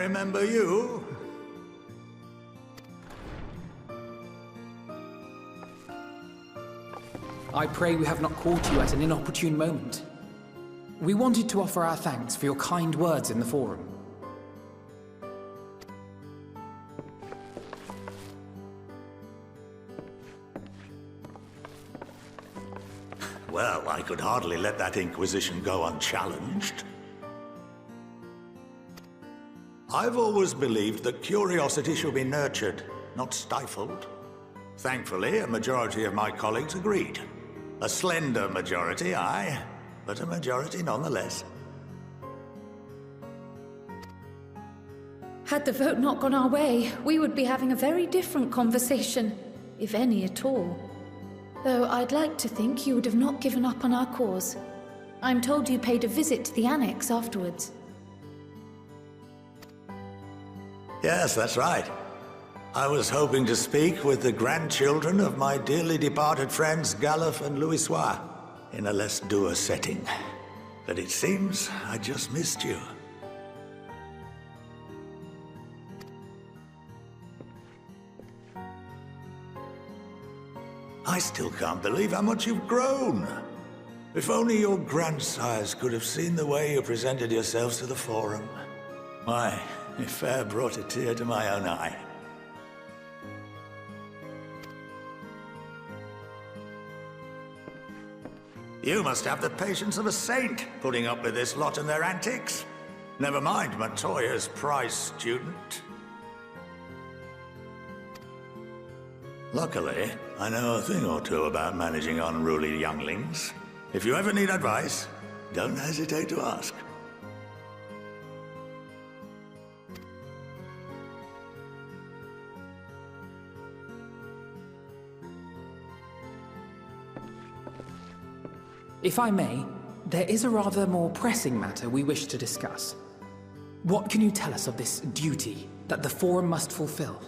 remember you. I pray we have not caught you at an inopportune moment. We wanted to offer our thanks for your kind words in the forum. Well, I could hardly let that inquisition go unchallenged. I've always believed that curiosity should be nurtured, not stifled. Thankfully, a majority of my colleagues agreed. A slender majority, aye, but a majority nonetheless. Had the vote not gone our way, we would be having a very different conversation, if any at all. Though I'd like to think you would have not given up on our cause. I'm told you paid a visit to the annex afterwards. Yes, that's right. I was hoping to speak with the grandchildren of my dearly departed friends Galuf and Louisoix in a less dour setting. But it seems I just missed you. I still can't believe how much you've grown. If only your grandsires could have seen the way you presented yourselves to the forum. Why, it fair brought a tear to my own eye. You must have the patience of a saint, putting up with this lot and their antics. Never mind Montoya's prize student. Luckily, I know a thing or two about managing unruly younglings. If you ever need advice, don't hesitate to ask. If I may, there is a rather more pressing matter we wish to discuss. What can you tell us of this duty that the Forum must fulfill?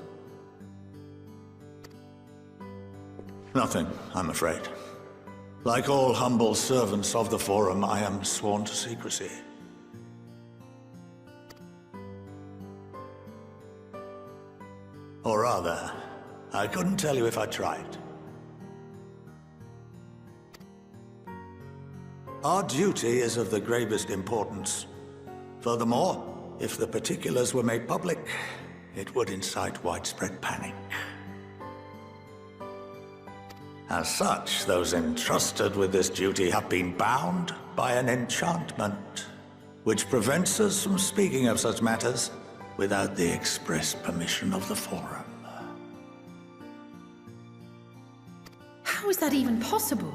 Nothing, I'm afraid. Like all humble servants of the Forum, I am sworn to secrecy. Or rather, I couldn't tell you if I tried. Our duty is of the gravest importance. Furthermore, if the particulars were made public, it would incite widespread panic. As such, those entrusted with this duty have been bound by an enchantment, which prevents us from speaking of such matters without the express permission of the Forum. How is that even possible?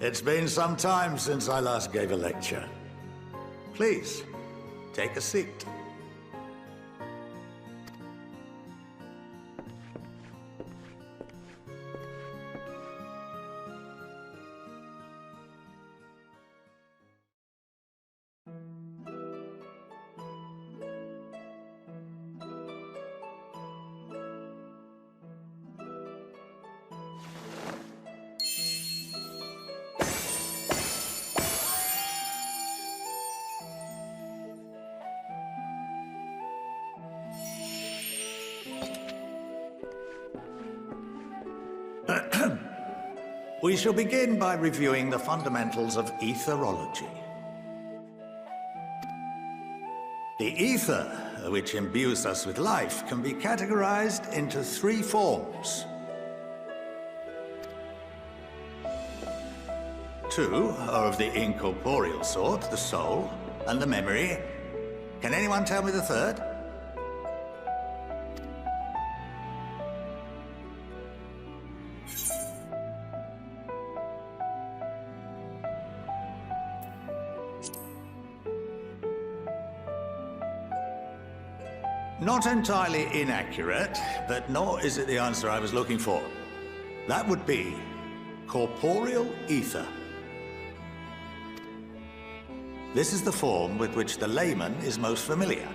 It's been some time since I last gave a lecture. Please, take a seat. We shall begin by reviewing the fundamentals of etherology. The ether, which imbues us with life, can be categorized into three forms. Two are of the incorporeal sort, the soul and the memory. Can anyone tell me the third? Not entirely inaccurate, but nor is it the answer I was looking for. That would be corporeal ether. This is the form with which the layman is most familiar.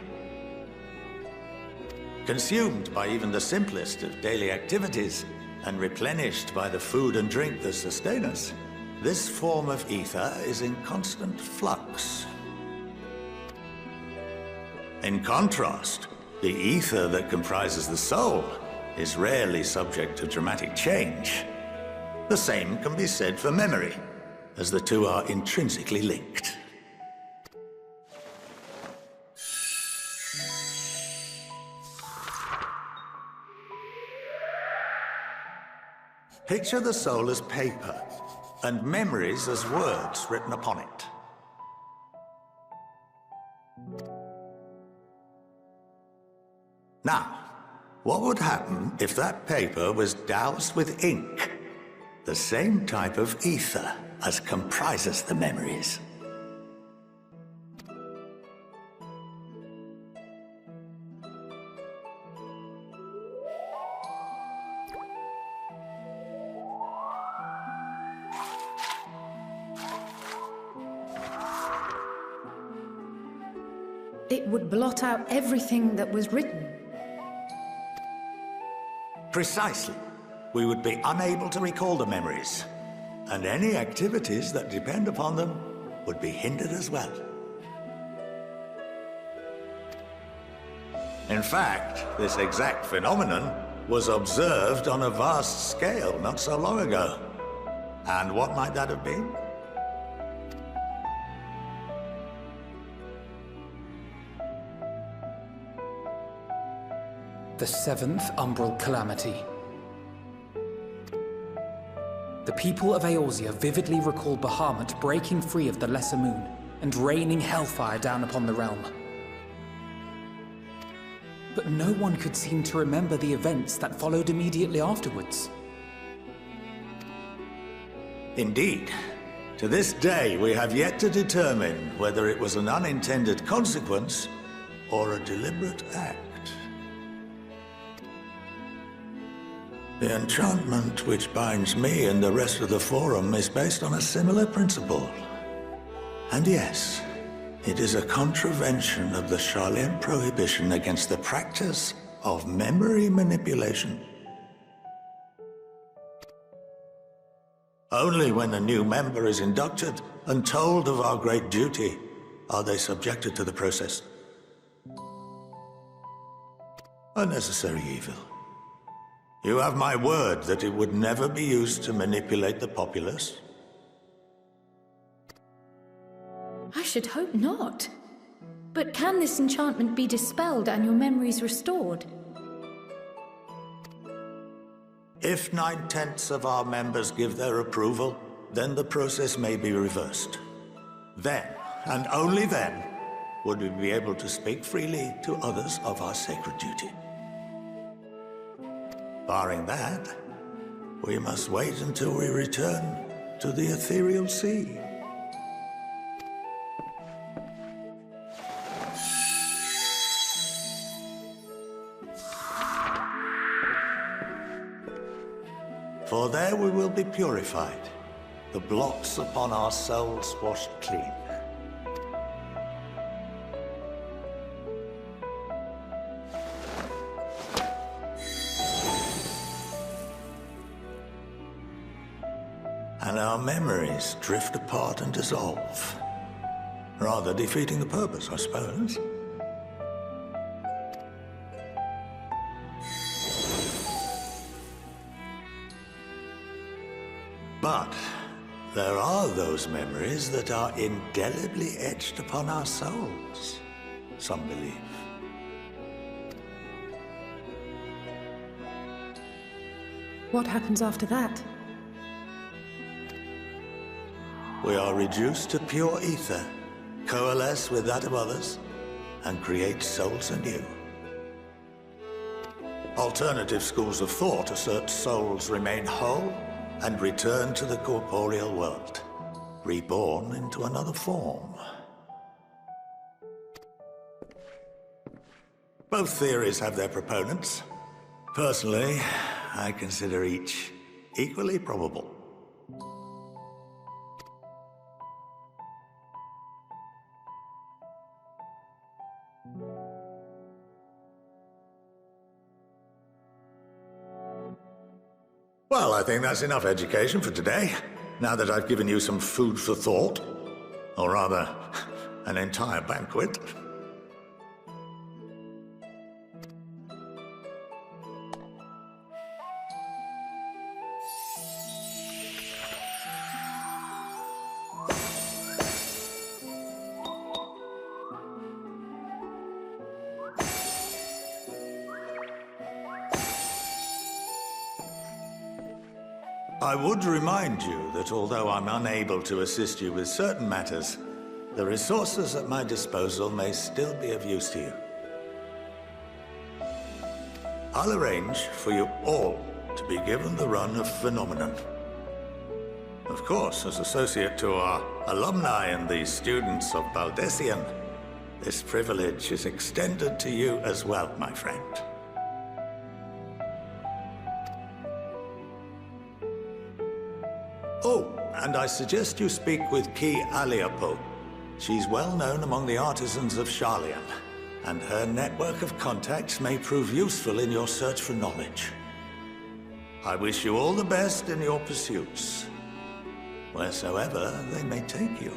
Consumed by even the simplest of daily activities, and replenished by the food and drink that sustain us, This form of ether is in constant flux. In contrast, the ether that comprises the soul is rarely subject to dramatic change. The same can be said for memory, as the two are intrinsically linked. Picture the soul as paper, and memories as words written upon it. Now, what would happen if that paper was doused with ink? The same type of ether as comprises the memories. It would blot out everything that was written. Precisely. We would be unable to recall the memories, and any activities that depend upon them would be hindered as well. In fact, this exact phenomenon was observed on a vast scale not so long ago. And what might that have been? The seventh Umbral Calamity. The people of Eorzea vividly recall Bahamut breaking free of the Lesser Moon and raining hellfire down upon the realm. But no one could seem to remember the events that followed immediately afterwards. Indeed. To this day, we have yet to determine whether it was an unintended consequence or a deliberate act. The enchantment which binds me and the rest of the Forum is based on a similar principle. And yes, it is a contravention of the Sharlayan prohibition against the practice of memory manipulation. Only when a new member is inducted and told of our great duty are they subjected to the process. A necessary evil. You have my word that it would never be used to manipulate the populace? I should hope not. But can this enchantment be dispelled and your memories restored? If 9/10 of our members give their approval, then the process may be reversed. Then, and only then, would we be able to speak freely to others of our sacred duty. Barring that, we must wait until we return to the ethereal sea. For there we will be purified, the blots upon our souls washed clean. And our memories drift apart and dissolve. Rather defeating the purpose, I suppose. But there are those memories that are indelibly etched upon our souls, some believe. What happens after that? We are reduced to pure ether, coalesce with that of others, and create souls anew. Alternative schools of thought assert souls remain whole and return to the corporeal world, reborn into another form. Both theories have their proponents. Personally, I consider each equally probable. Well, I think that's enough education for today. now that I've given you some food for thought? Or rather, an entire banquet? I would remind you that although I'm unable to assist you with certain matters, the resources at my disposal may still be of use to you. I'll arrange for you all to be given the run of Phenomenon. Of course, as associate to our alumni and the students of Baldesion, this privilege is extended to you as well, my friend. Oh, and I suggest you speak with Ki Aliapo. She's well known among the artisans of Sharlayan, and her network of contacts may prove useful in your search for knowledge. I wish you all the best in your pursuits, wheresoever they may take you.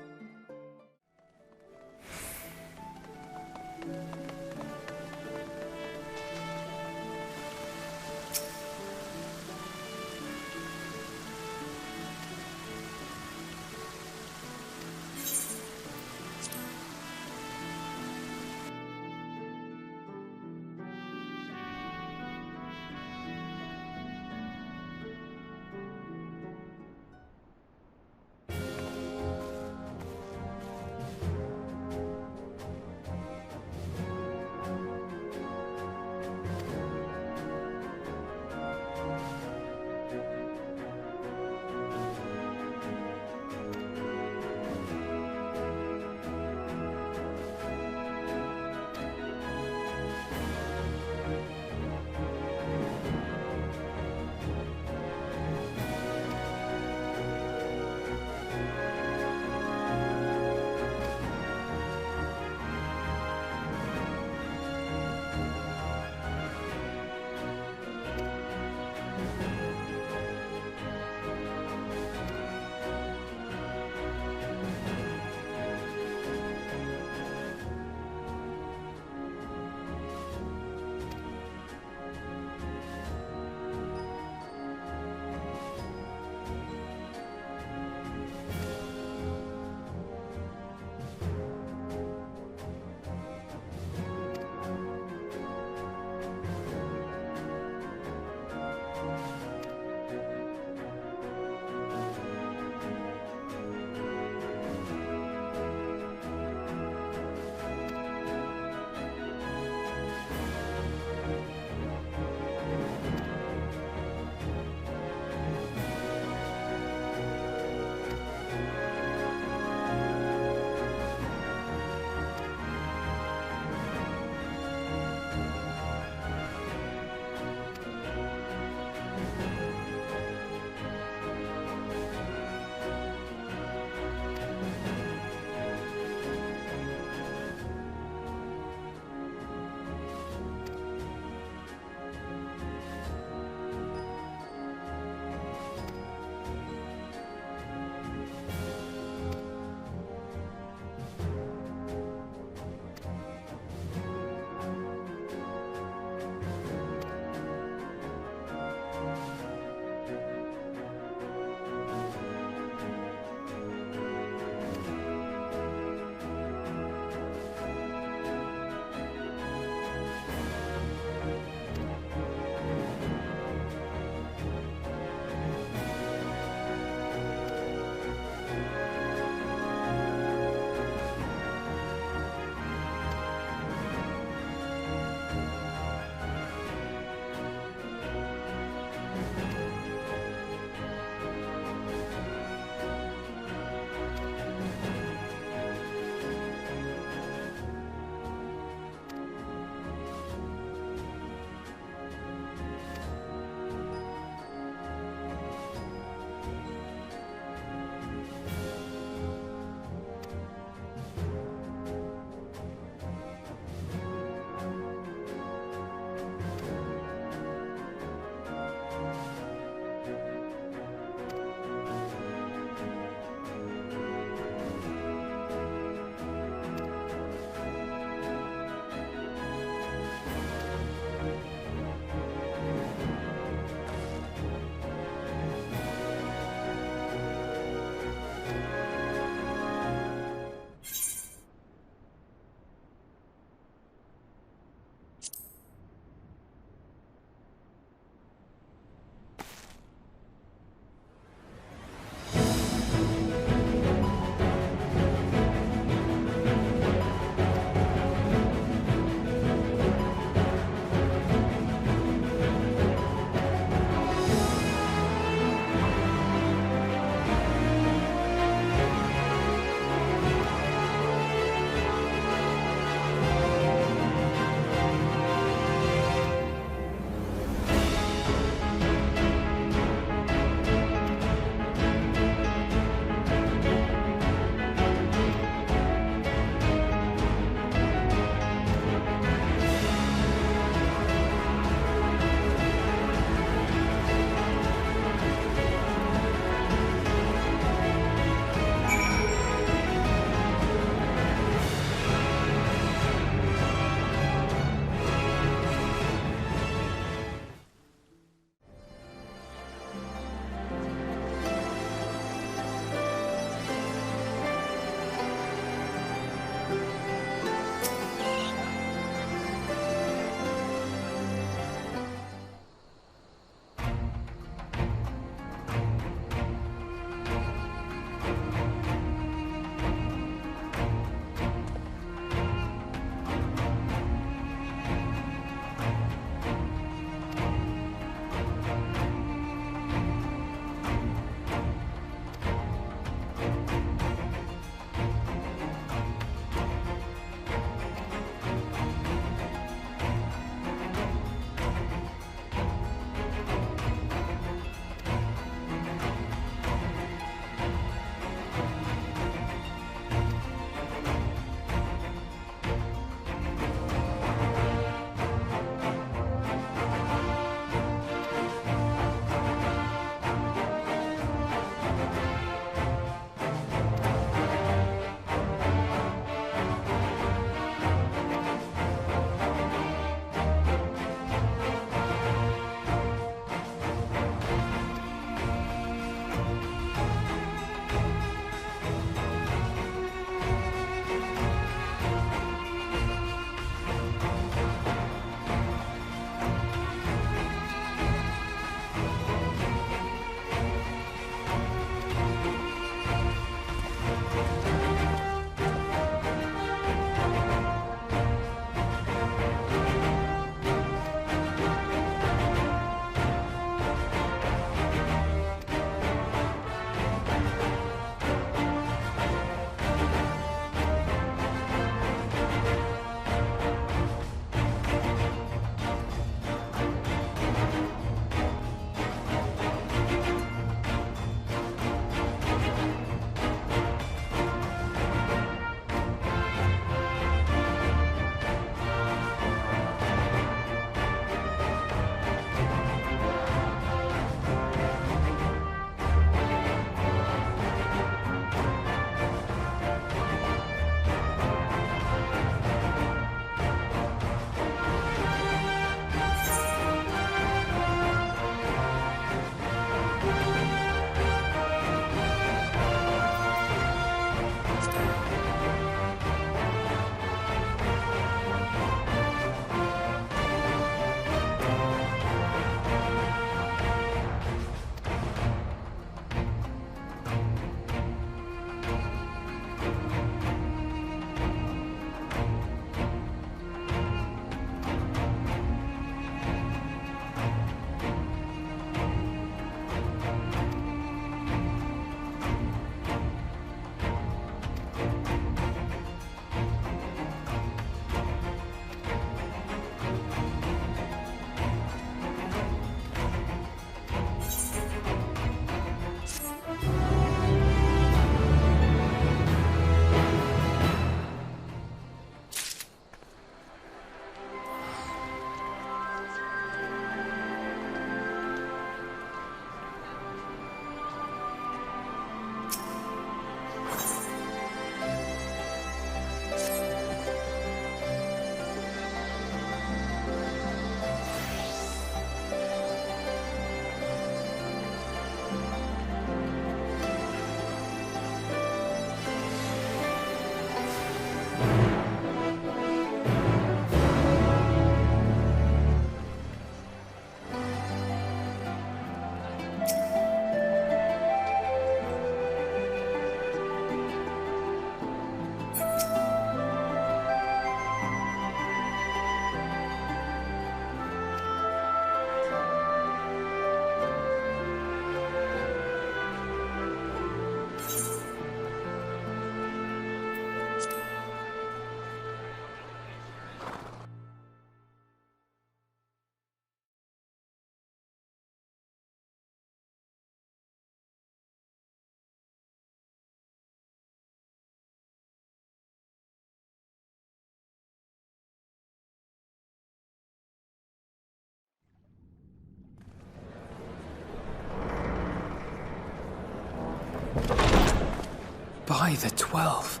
By the 12.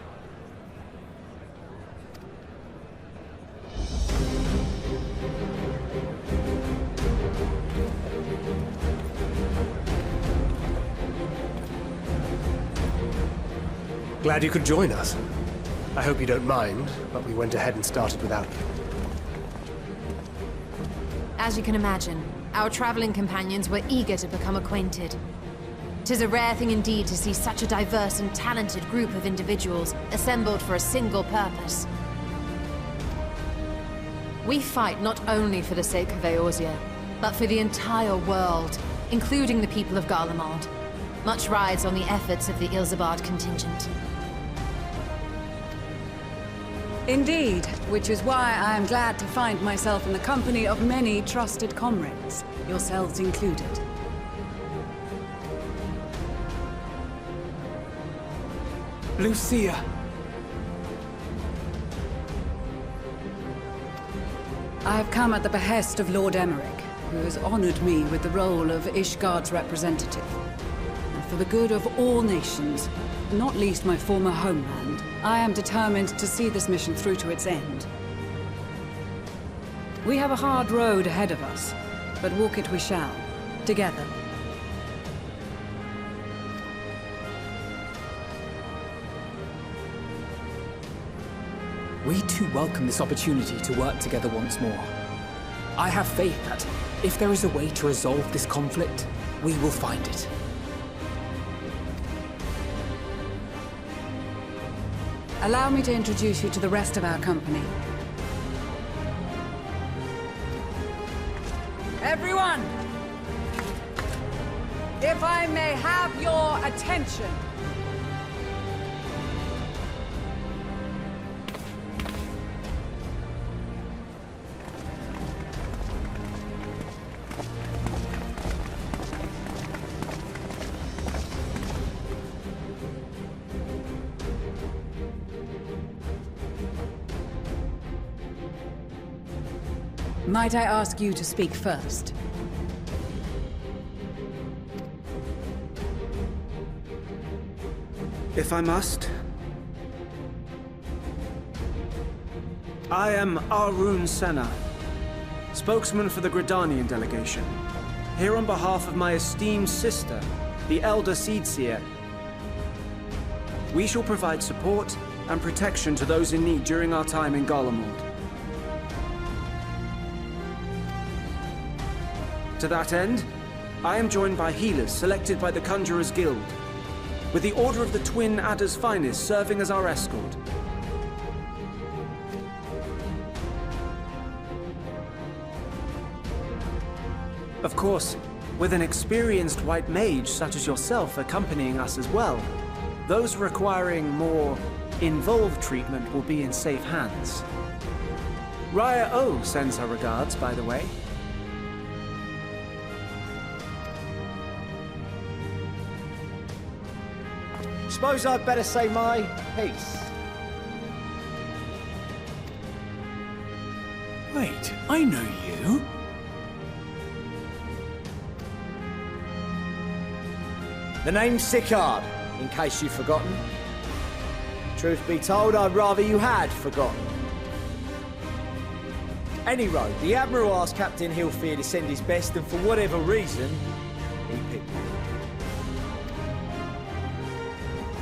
Glad you could join us. I hope you don't mind, but we went ahead and started without you. As you can imagine, our traveling companions were eager to become acquainted. 'Tis a rare thing indeed to see such a diverse and talented group of individuals assembled for a single purpose. We fight not only for the sake of Eorzea, but for the entire world, including the people of Garlemald. Much rides on the efforts of the Ilsabard contingent. Indeed, which is why I am glad to find myself in the company of many trusted comrades, yourselves included. Lucia! I have come at the behest of Lord Emmerich, who has honored me with the role of Ishgard's representative. And for the good of all nations, not least my former homeland, I am determined to see this mission through to its end. We have a hard road ahead of us, but walk it we shall, together. We too welcome this opportunity to work together once more. I have faith that, if there is a way to resolve this conflict, we will find it. Allow me to introduce you to the rest of our company. Everyone! If I may have your attention. Might I ask you to speak first? If I must. I am Arun Senna, spokesman for the Gridanian delegation, here on behalf of my esteemed sister, the Elder Seedseer. We shall provide support and protection to those in need during our time in Garlemald. To that end, I am joined by healers selected by the Conjurers Guild, with the Order of the Twin Adder's Finest serving as our escort. Of course, with an experienced white mage such as yourself accompanying us as well, those requiring more involved treatment will be in safe hands. Raya O sends her regards, by the way. Suppose I'd better say my piece. Wait, I know you. The name's Sicard, in case you've forgotten. Truth be told, I'd rather you had forgotten. Anyway, the Admiral asked Captain Hilfier to send his best, and for whatever reason, he picked me.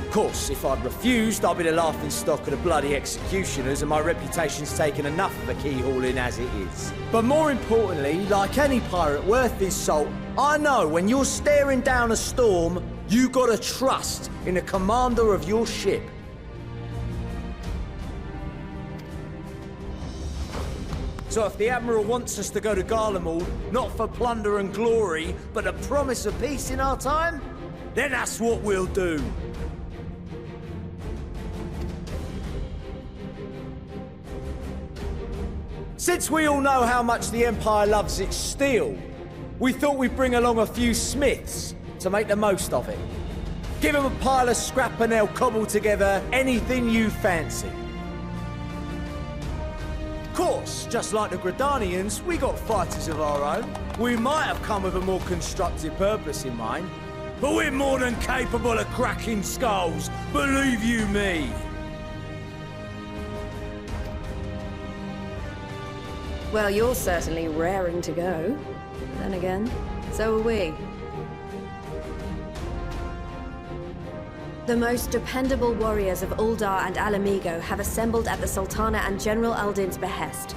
Of course, if I'd refused, I'd be the laughingstock of the bloody executioners, and my reputation's taken enough of a keyhauling as it is. But more importantly, like any pirate worth his salt, I know when you're staring down a storm, you gotta trust in the commander of your ship. So if the Admiral wants us to go to Garlemald, not for plunder and glory, but a promise of peace in our time, then that's what we'll do. Since we all know how much the Empire loves its steel, we thought we'd bring along a few smiths to make the most of it. Give them a pile of scrap and they'll cobble together anything you fancy. Of course, just like the Gridanians, we got fighters of our own. We might have come with a more constructive purpose in mind, but we're more than capable of cracking skulls Believe you me! Well, you're certainly raring to go. Then again, so are we. The most dependable warriors of Uldar and Alamigo have assembled at the Sultana and General Aldin's behest.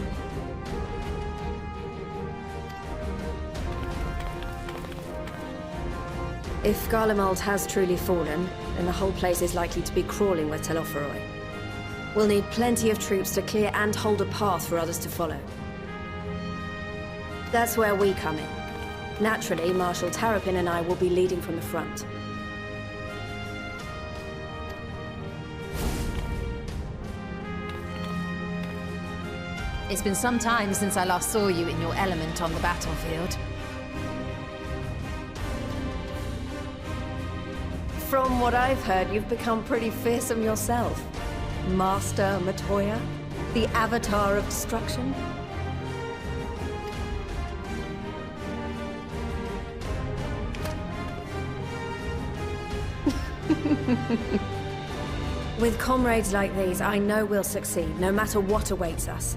If Garlemald has truly fallen, then the whole place is likely to be crawling with Telophoroi. We'll need plenty of troops to clear and hold a path for others to follow. That's where we come in. Naturally, Marshal Terrapin and I will be leading from the front. It's been some time since I last saw you in your element on the battlefield. From what I've heard, you've become pretty fearsome yourself. Master Matoya, the Avatar of Destruction. With comrades like these, I know we'll succeed, no matter what awaits us.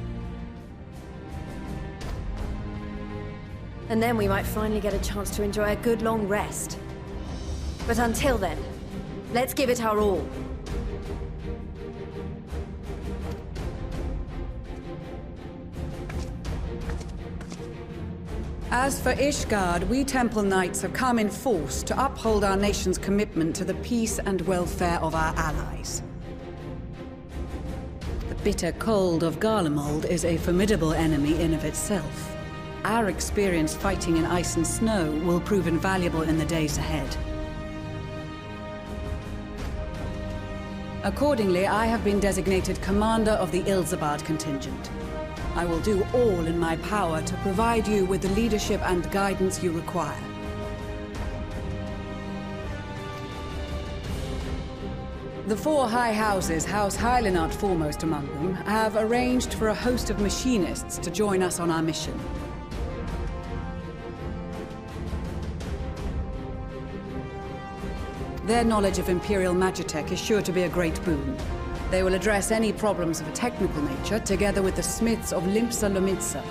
And then we might finally get a chance to enjoy a good long rest. But until then, let's give it our all. As for Ishgard, we Temple Knights have come in force to uphold our nation's commitment to the peace and welfare of our allies. The bitter cold of Garlemald is a formidable enemy in of itself. Our experience fighting in ice and snow will prove invaluable in the days ahead. Accordingly, I have been designated commander of the Ilzabard contingent. I will do all in my power to provide you with the leadership and guidance you require. The four high houses, House Hylinart foremost among them, have arranged for a host of machinists to join us on our mission. Their knowledge of Imperial Magitech is sure to be a great boon. They will address any problems of a technical nature, together with the smiths of Limpsa Lomitsa.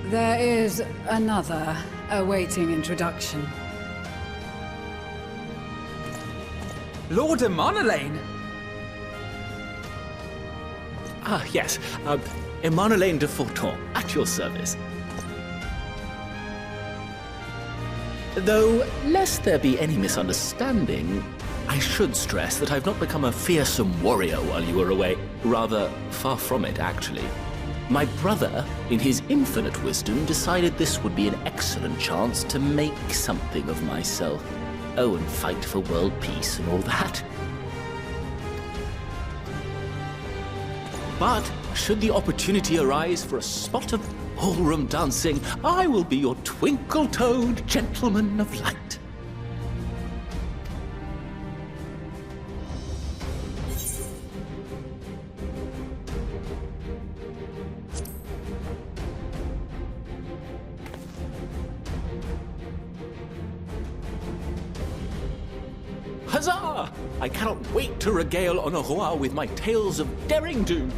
There is another awaiting introduction. Lord Emanolain! Ah, yes. Emanolain de Forton, at your service. Though, lest there be any misunderstanding, I should stress that I've not become a fearsome warrior while you were away. Rather, far from it, actually. My brother, in his infinite wisdom, decided this would be an excellent chance to make something of myself. Oh, and fight for world peace and all that. But, should the opportunity arise for a spot of ballroom dancing, I will be your twinkle-toed gentleman of light. Huzzah! I cannot wait to regale Honoroa with my tales of derring-do.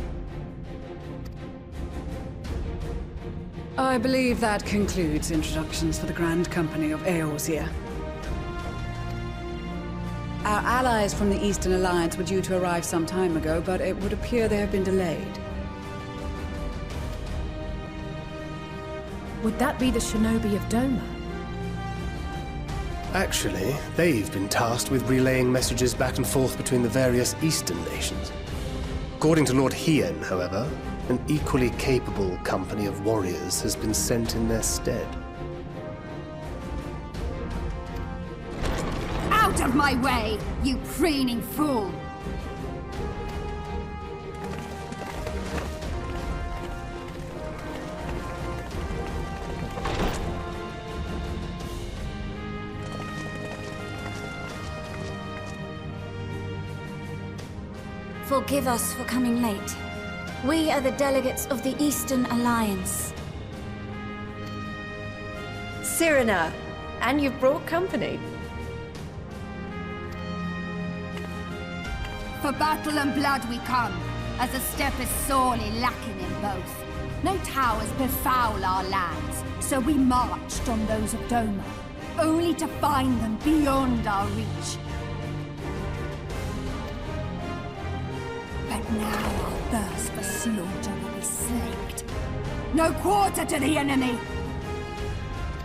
I believe that concludes introductions for the Grand Company of Eorzea. Our allies from the Eastern Alliance were due to arrive some time ago, but it would appear they have been delayed. Would that be the Shinobi of Doma? Actually, they've been tasked with relaying messages back and forth between the various Eastern nations. According to Lord Hien, however, an equally capable company of warriors has been sent in their stead. Out of my way, you preening fool! Forgive us for coming late. We are the delegates of the Eastern Alliance. Cyrena, And you've brought company. For battle and blood we come, as a step is sorely lacking in both. No towers befoul our lands, so we marched on those of Doma, only to find them beyond our reach. But now our thirst for slaughter will be slaked. No quarter to the enemy!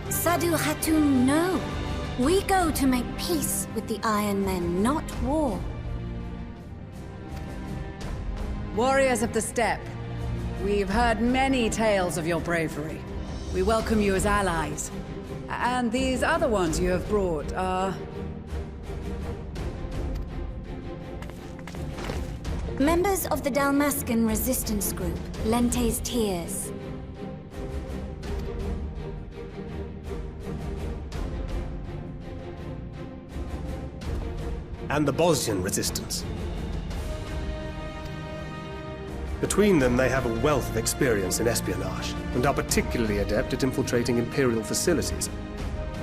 Sadu Hatun, no. We go to make peace with the Iron Men, not war. Warriors of the Steppe, we've heard many tales of your bravery. We welcome you as allies. And these other ones you have brought are... Members of the Dalmascan resistance group, Lente's Tears. And the Bosnian resistance. Between them, they have a wealth of experience in espionage, and are particularly adept at infiltrating Imperial facilities.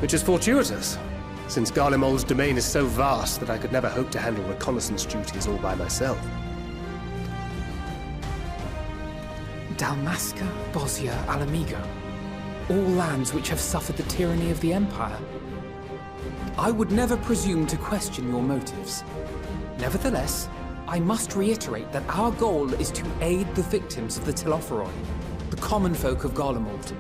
Which is fortuitous, since Garlemald's domain is so vast that I could never hope to handle reconnaissance duties all by myself. Dalmasca, Bosnia, Alamigo. All lands which have suffered the tyranny of the Empire. I would never presume to question your motives. Nevertheless, I must reiterate that our goal is to aid the victims of the Telophoroi, the common folk of Garlemald.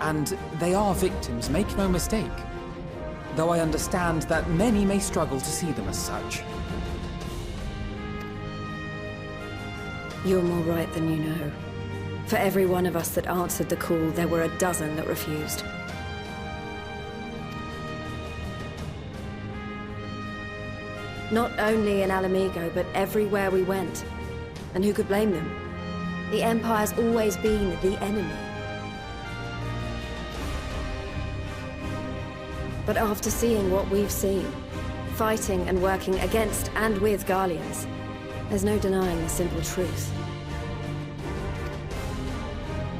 And they are victims, make no mistake. Though I understand that many may struggle to see them as such. You're more right than you know. For every one of us that answered the call, there were a dozen that refused. Not only in Alamigo, but everywhere we went. And who could blame them? The Empire's always been the enemy. But after seeing what we've seen, fighting and working against and with Garleans, there's no denying the simple truth.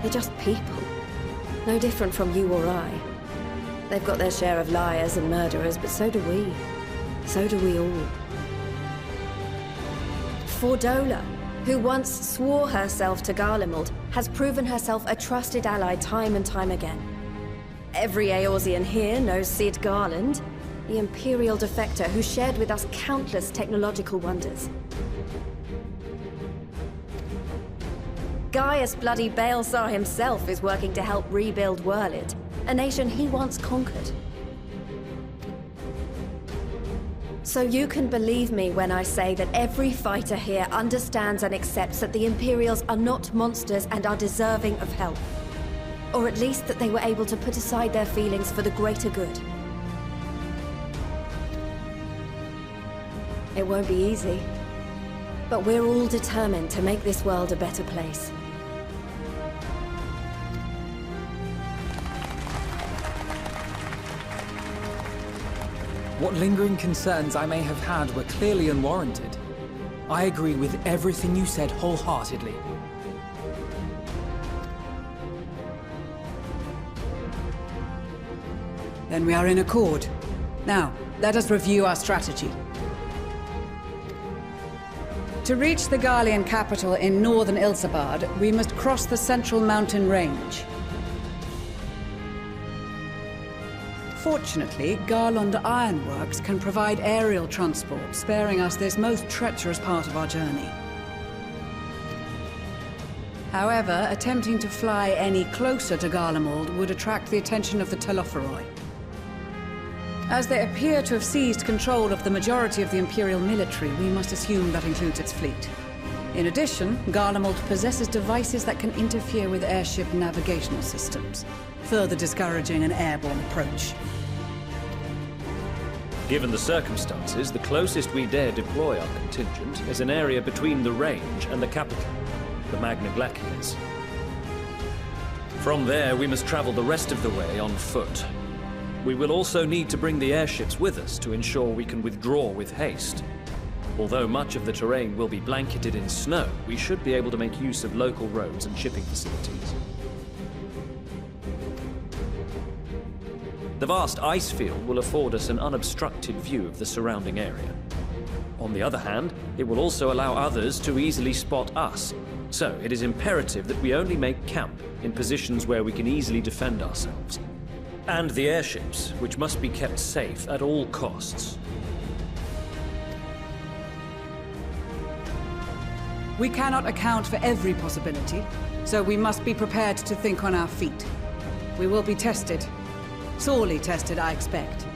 They're just people. No different from you or I. They've got their share of liars and murderers, but so do we. So do we all. Fordola, who once swore herself to Garlemald, has proven herself a trusted ally time and time again. Every Eorzean here knows Cid Garland, the Imperial defector who shared with us countless technological wonders. Gaius Bloody Baelsar himself is working to help rebuild Werlid, a nation he once conquered. So you can believe me when I say that every fighter here understands and accepts that the Imperials are not monsters and are deserving of help. Or at least that they were able to put aside their feelings for the greater good. It won't be easy, but we're all determined to make this world a better place. What lingering concerns I may have had were clearly unwarranted. I agree with everything you said wholeheartedly. Then we are in accord. Now, let us review our strategy. To reach the Garlean capital in northern Ilsabard, we must cross the central mountain range. Fortunately, Garlond Ironworks can provide aerial transport, sparing us this most treacherous part of our journey. However, attempting to fly any closer to Garlemald would attract the attention of the Telophoroi. As they appear to have seized control of the majority of the Imperial military, we must assume that includes its fleet. In addition, Garlemald possesses devices that can interfere with airship navigational systems, further discouraging an airborne approach. Given the circumstances, the closest we dare deploy our contingent is an area between the range and the capital, the Magna Glaciers. From there, we must travel the rest of the way on foot. We will also need to bring the airships with us to ensure we can withdraw with haste. Although much of the terrain will be blanketed in snow, we should be able to make use of local roads and shipping facilities. The vast ice field will afford us an unobstructed view of the surrounding area. On the other hand, it will also allow others to easily spot us, so it is imperative that we only make camp in positions where we can easily defend ourselves. And the airships, which must be kept safe at all costs. We cannot account for every possibility, so we must be prepared to think on our feet. We will be tested. Sorely tested, I expect.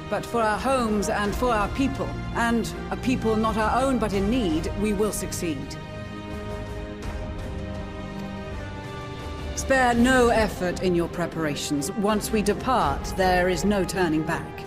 But for our homes and for our people, and a people not our own but in need, we will succeed. Spare no effort in your preparations. Once we depart, there is no turning back.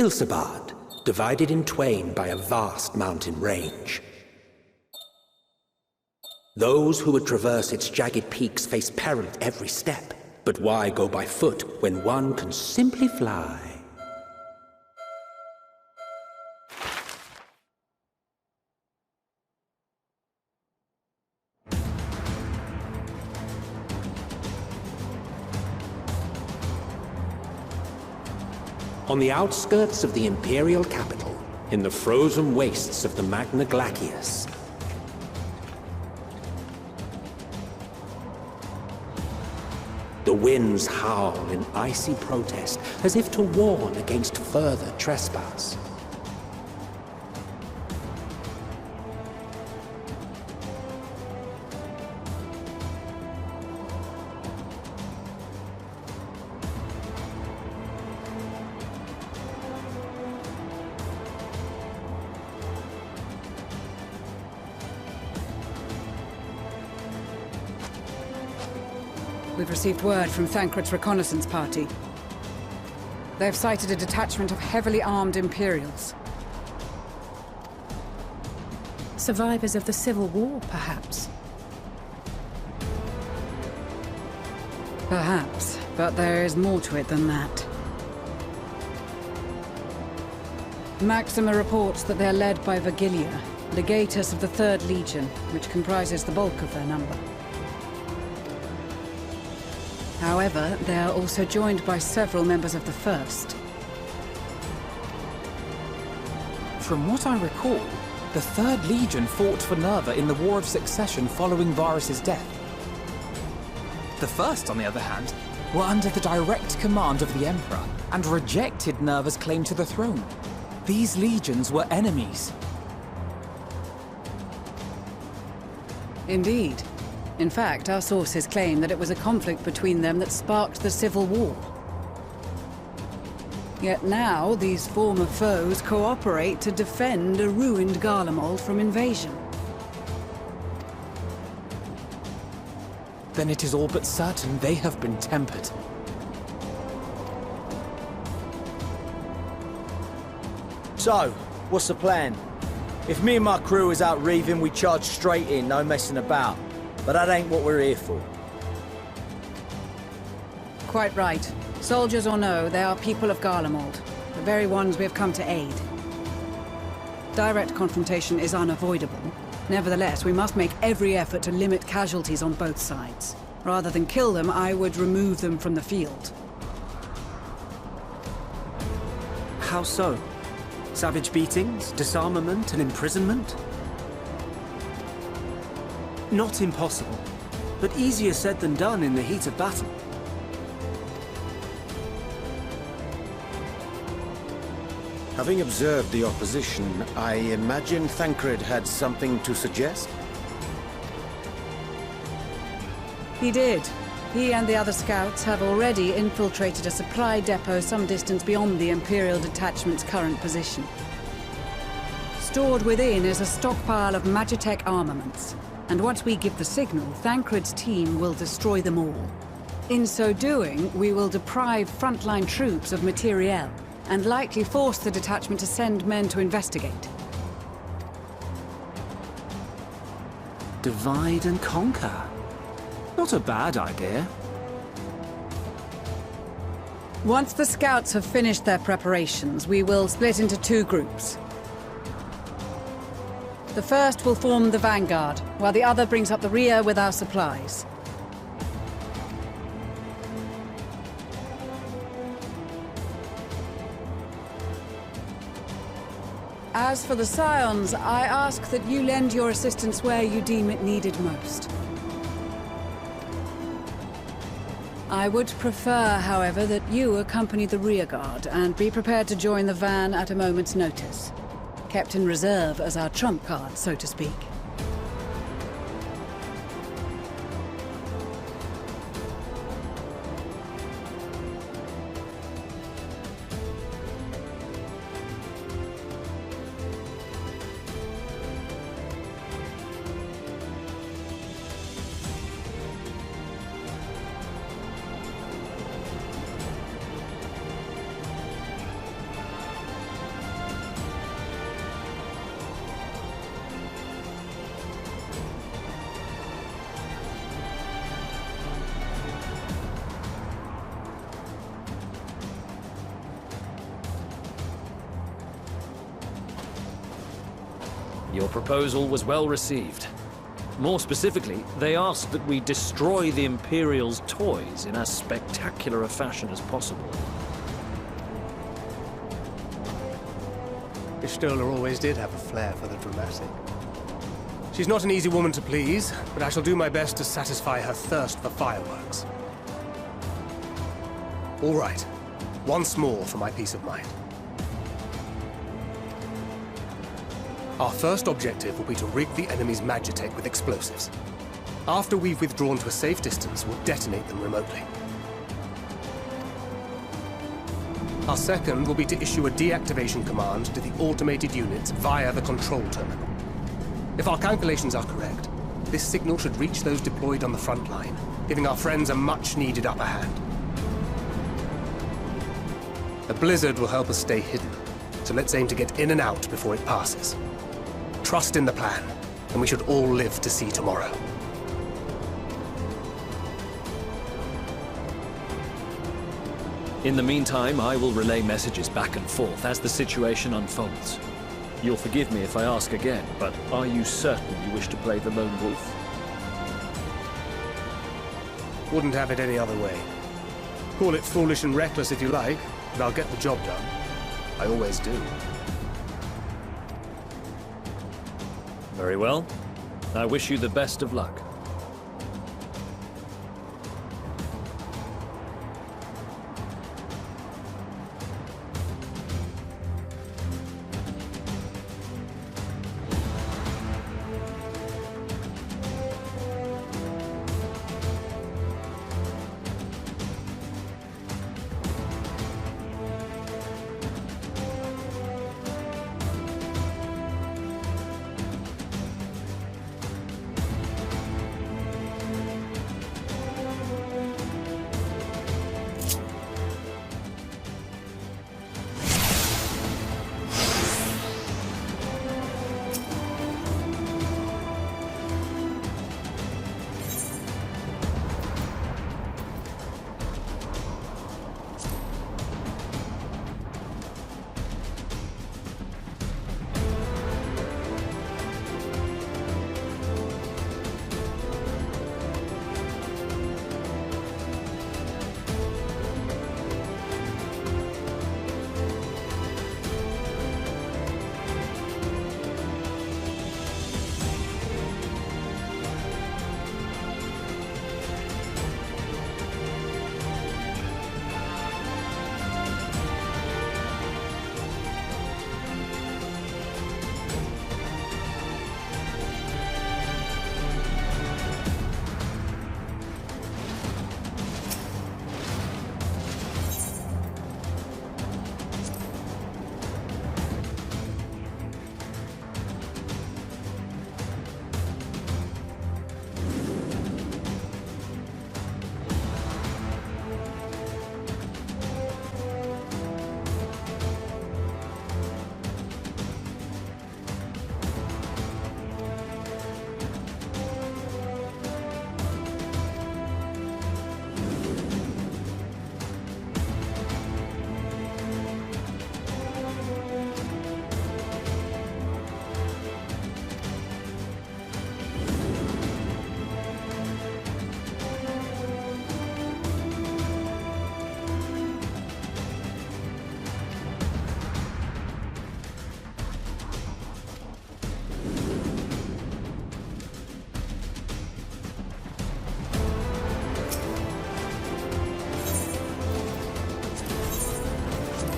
Ilsabard, divided in twain by a vast mountain range. Those who would traverse its jagged peaks face peril at every step. But why go by foot when one can simply fly? On the outskirts of the Imperial capital, in the frozen wastes of the Magna Glacius, the winds howl in icy protest, as if to warn against further trespass. We've received word from Thancred's reconnaissance party. They've sighted a detachment of heavily armed Imperials. Survivors of the Civil War, perhaps? Perhaps, but there is more to it than that. Maxima reports that they're led by Vergilia, legatus of the 3rd Legion, which comprises the bulk of their number. However, they are also joined by several members of the 1st. From what I recall, the 3rd Legion fought for Nerva in the War of Succession following Varus's death. The 1st, on the other hand, were under the direct command of the Emperor and rejected Nerva's claim to the throne. These legions were enemies. Indeed. In fact, our sources claim that it was a conflict between them that sparked the Civil War. Yet now, these former foes cooperate to defend a ruined Garlemald from invasion. Then it is all but certain they have been tempered. So, what's the plan? If me and my crew is out reaving, we charge straight in, no messing about. But that ain't what we're here for. Quite right. Soldiers or no, they are people of Garlemald, the very ones we have come to aid. Direct confrontation is unavoidable. Nevertheless, we must make every effort to limit casualties on both sides. Rather than kill them, I would remove them from the field. How so? Savage beatings, disarmament, and imprisonment? Not impossible, but easier said than done in the heat of battle. Having observed the opposition, I imagine Thancred had something to suggest? He did. He and the other scouts have already infiltrated a supply depot some distance beyond the Imperial detachment's current position. Stored within is a stockpile of Magitech armaments. And once we give the signal, Thancred's team will destroy them all. In so doing, we will deprive frontline troops of materiel, and likely force the detachment to send men to investigate. Divide and conquer. Not a bad idea. Once the scouts have finished their preparations, we will split into 2 groups. The first will form the vanguard, while the other brings up the rear with our supplies. As for the Scions, I ask that you lend your assistance where you deem it needed most. I would prefer, however, that you accompany the rearguard and be prepared to join the van at a moment's notice. Kept in reserve as our trump card, so to speak. Your proposal was well received. More specifically, they asked that we destroy the Imperial's toys in as spectacular a fashion as possible. Ishtola always did have a flair for the dramatic. She's not an easy woman to please, but I shall do my best to satisfy her thirst for fireworks. All right. Once more for my peace of mind. Our first objective will be to rig the enemy's magitech with explosives. After we've withdrawn to a safe distance, we'll detonate them remotely. Our second will be to issue a deactivation command to the automated units via the control terminal. If our calculations are correct, this signal should reach those deployed on the front line, giving our friends a much-needed upper hand. The blizzard will help us stay hidden, so let's aim to get in and out before it passes. Trust in the plan, and we should all live to see tomorrow. In the meantime, I will relay messages back and forth as the situation unfolds. You'll forgive me if I ask again, but are you certain you wish to play the lone wolf? Wouldn't have it any other way. Call it foolish and reckless if you like, but I'll get the job done. I always do. Very well. I wish you the best of luck.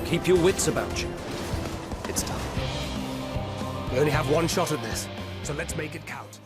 Keep your wits about you. It's done. We only have one shot at this, so let's make it count.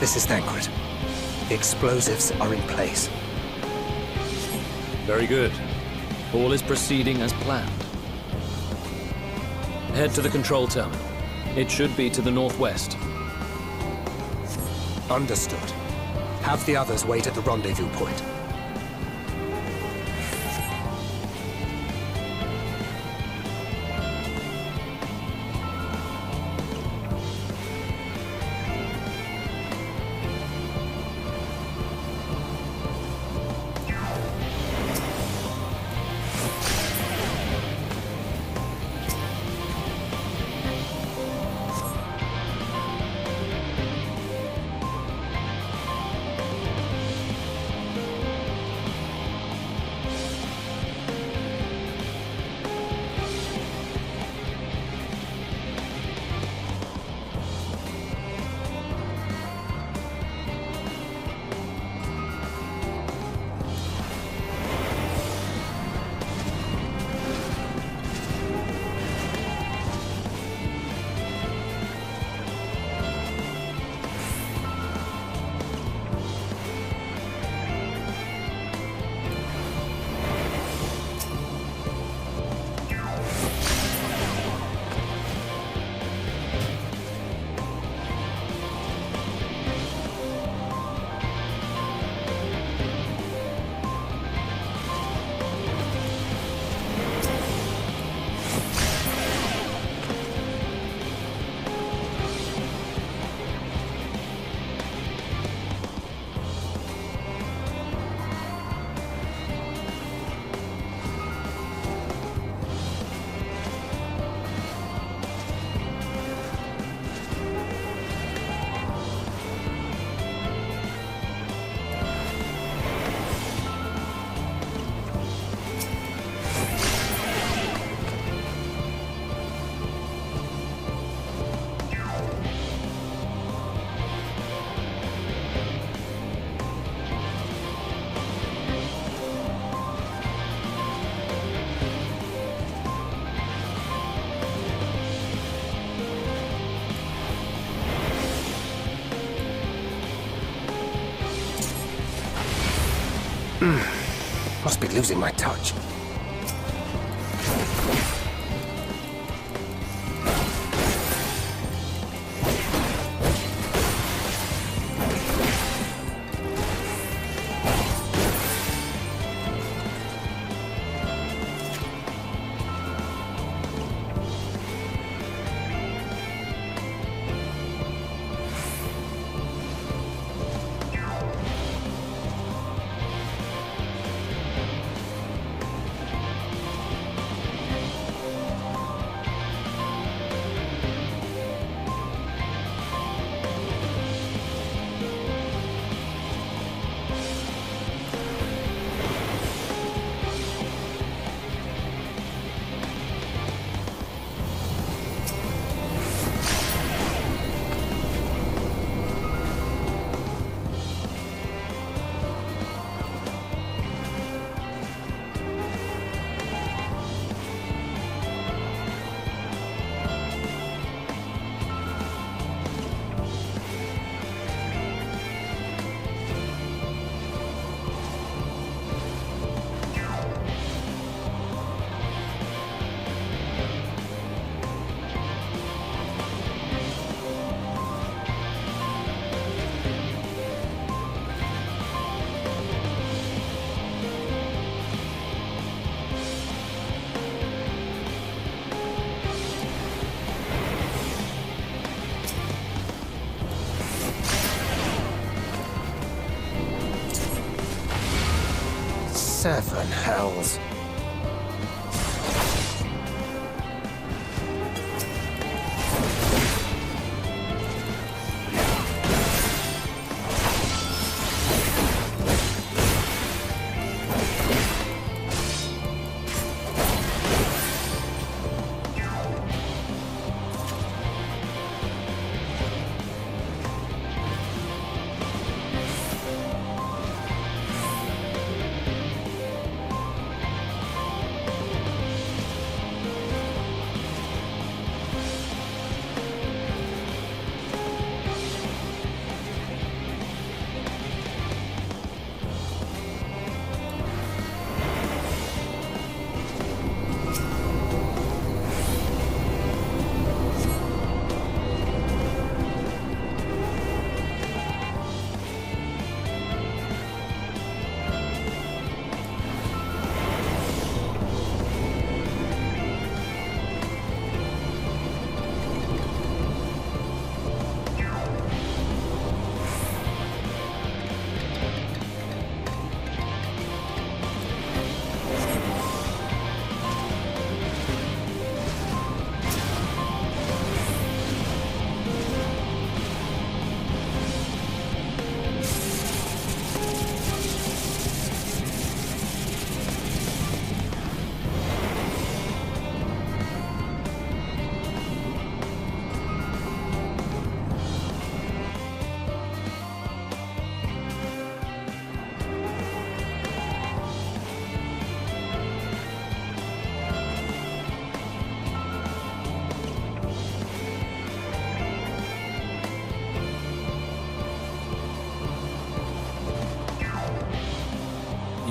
This is Thancred. The explosives are in place. Very good. All is proceeding as planned. Head to the control terminal. It should be to the northwest. Understood. Have the others wait at the rendezvous point. Must be losing my touch. Seven hells.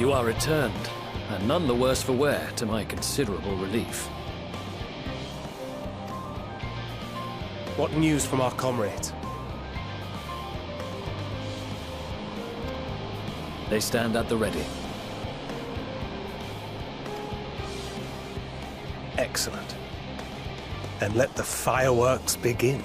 You are returned, and none the worse for wear, to my considerable relief. What news from our comrades? They stand at the ready. Excellent. Then let the fireworks begin.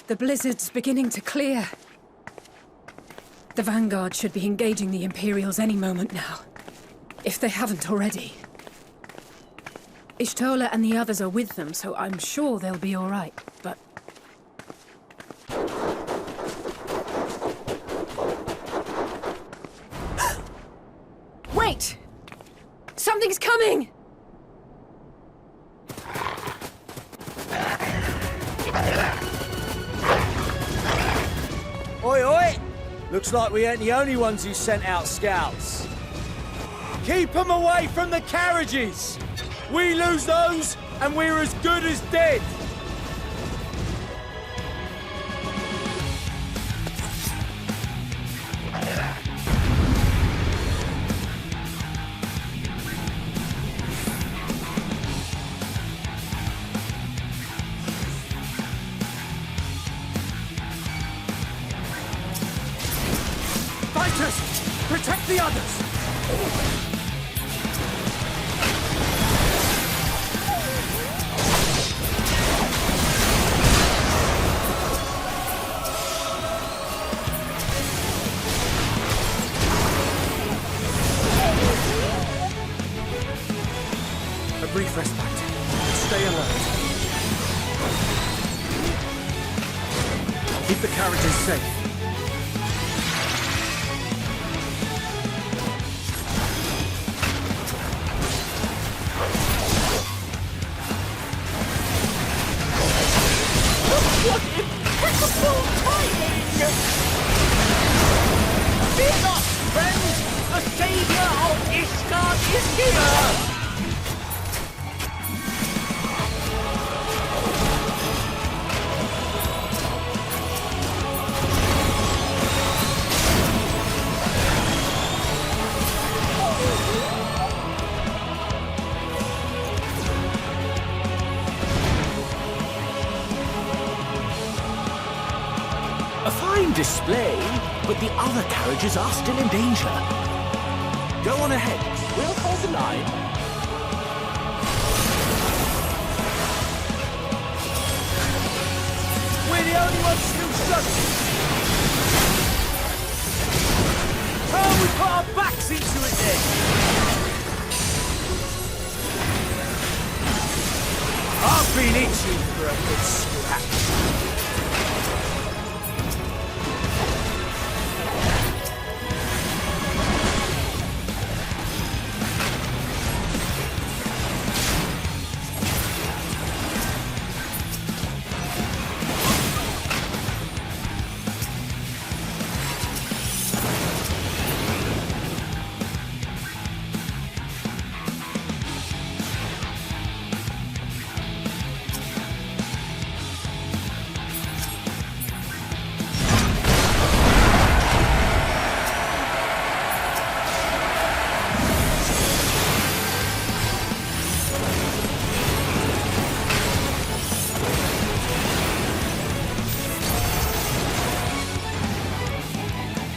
The blizzard's beginning to clear. The Vanguard should be engaging the Imperials any moment now, if they haven't already. Ishtola and the others are with them, so I'm sure they'll be all right, but... Wait! Something's coming! Oi, oi! Looks like we ain't the only ones who sent out scouts. Keep them away from the carriages! We lose those, and we're as good as dead! Protect the others! A brief respite. Stay alert. Keep the carriages safe. What impeccable timing! Fear not, friends! The savior of Ishgard is here! Display, but the other carriages are still in danger. Go on ahead. We'll hold the line. We're the only ones still struggling. Oh, we put our backs into it then. I've been itching for a good scrap.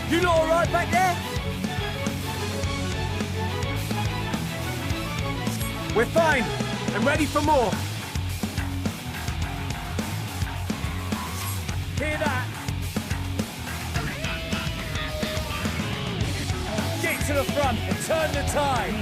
You lot all right back there? We're fine, and ready for more. Hear that? Get to the front and turn the tide.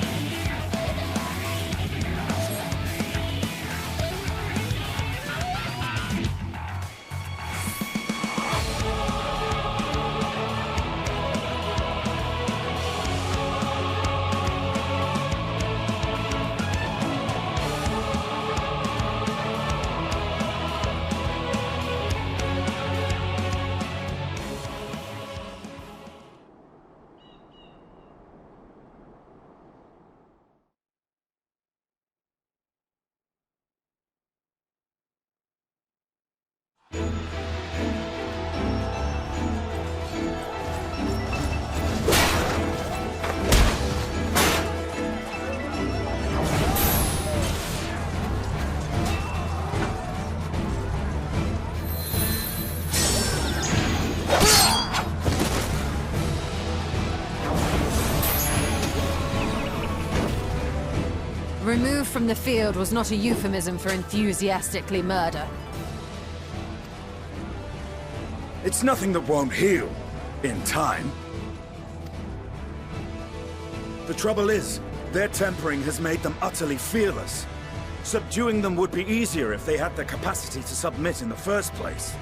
removed from the field was not a euphemism for enthusiastically murder. It's nothing that won't heal. In time. The trouble is, their tempering has made them utterly fearless. Subduing them would be easier if they had the capacity to submit in the first place.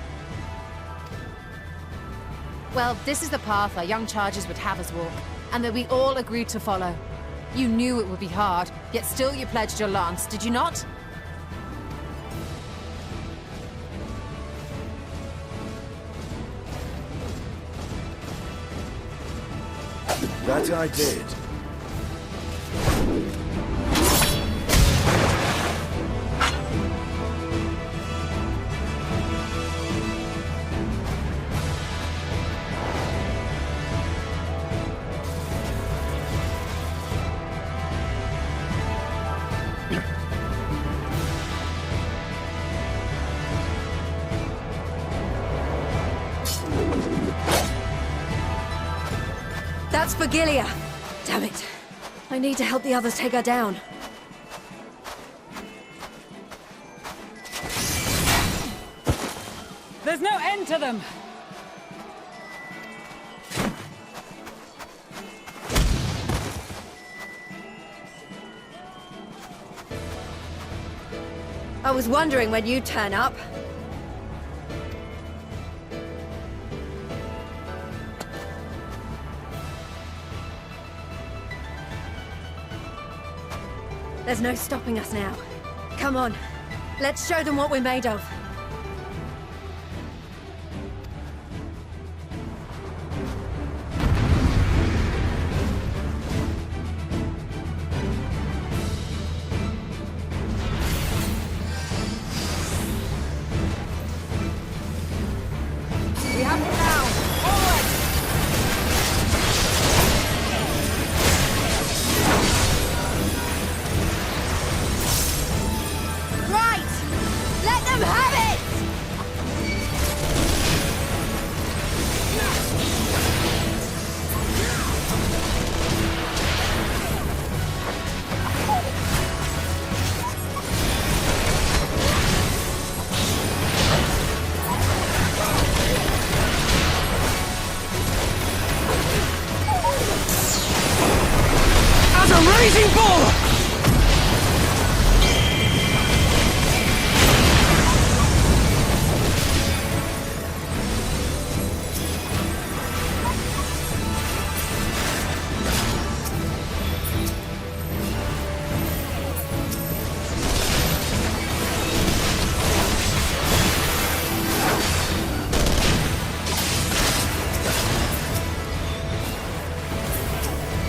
Well, this is the path our young charges would have us walk, and that we all agreed to follow. You knew it would be hard, yet still you pledged your lance, did you not? That I did. That's for Gilia. Damn it. I need to help the others take her down. There's no end to them! I was wondering when you'd turn up. There's no stopping us now. Come on, let's show them what we're made of. We have it now! Forward! Right! Let them have it! As a raging bull!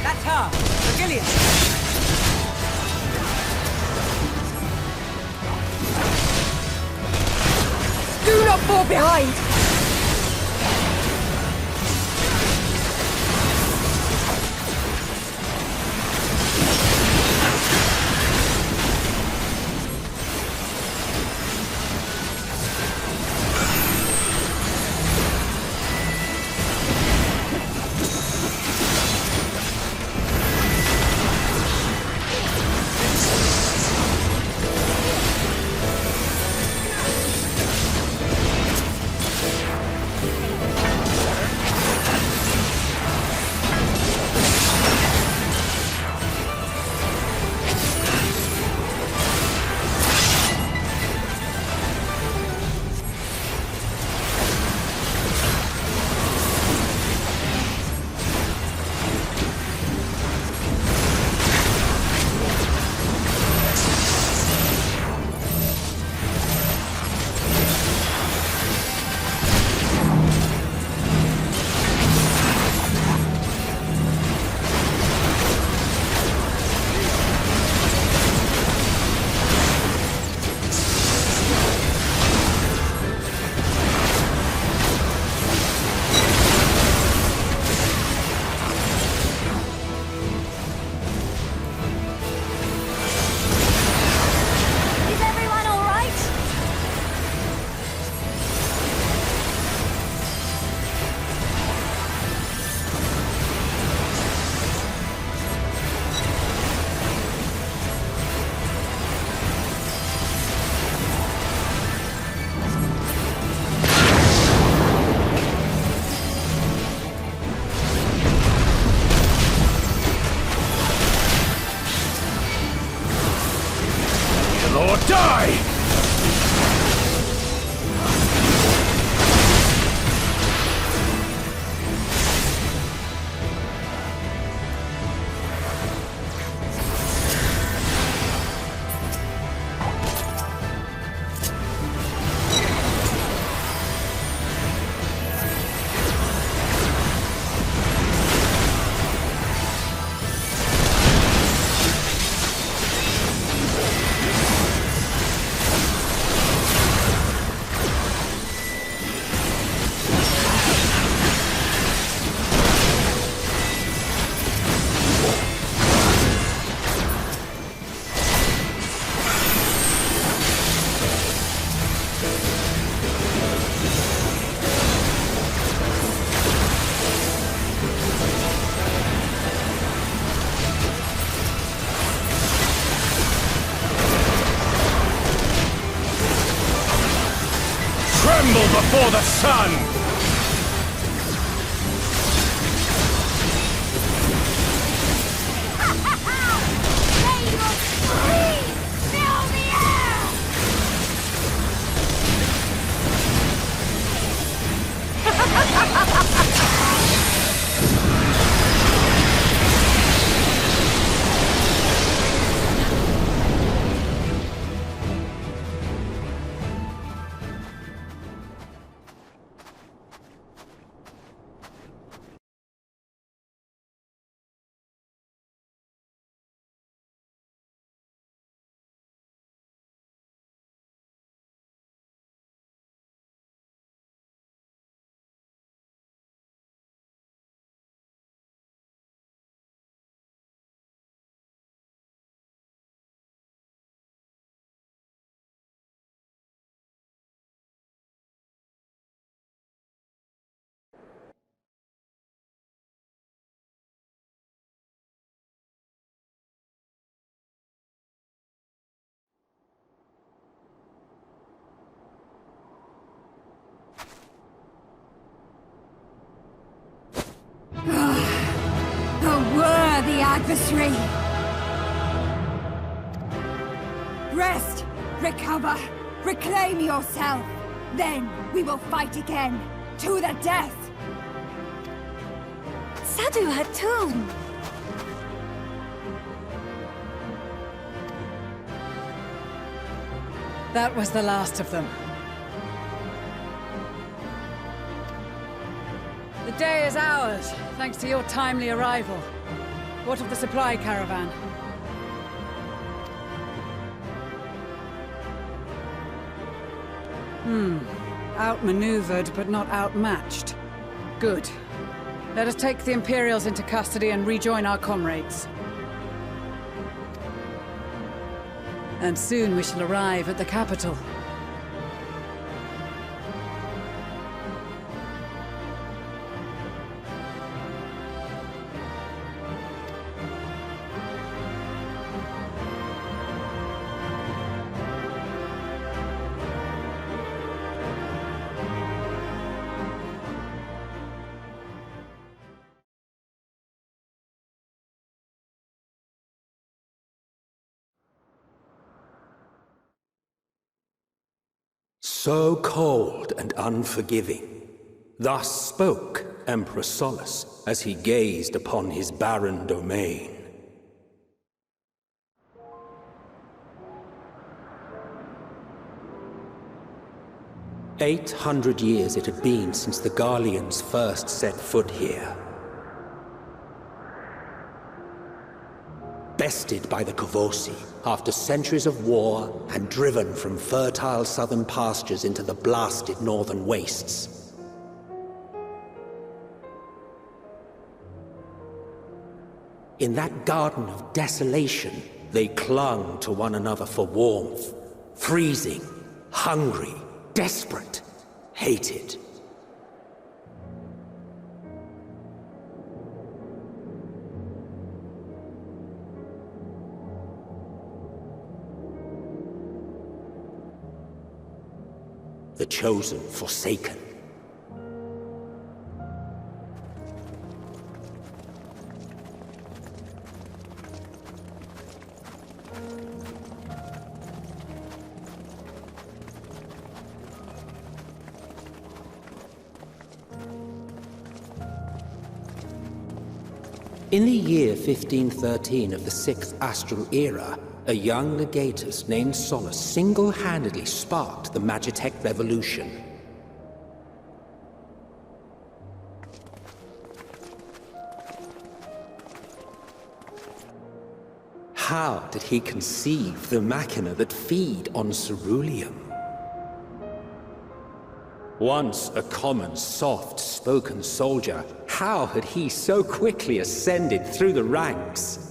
That's her! Virgilia! Do not fall behind! before the sun! A worthy adversary! Rest! Recover! Reclaim yourself! Then we will fight again! To the death! Sadu Hatun! That was the last of them. The day is ours, thanks to your timely arrival. What of the supply caravan? Outmaneuvered, but not outmatched. Good. Let us take the Imperials into custody and rejoin our comrades. And soon we shall arrive at the capital. So cold and unforgiving. Thus spoke Emperor Solus as he gazed upon his barren domain. "800 years it had been since the Garleans first set foot here. Bested by the Kavosi after centuries of war and driven from fertile southern pastures into the blasted northern wastes. In that garden of desolation, they clung to one another for warmth, freezing, hungry, desperate, hated. The chosen forsaken. In the year 1513 of the 6th Astral Era, a young legatus named Solus single-handedly sparked the Magitech Revolution. How did he conceive the machina that feed on ceruleum? Once a common, soft-spoken soldier, how had he so quickly ascended through the ranks?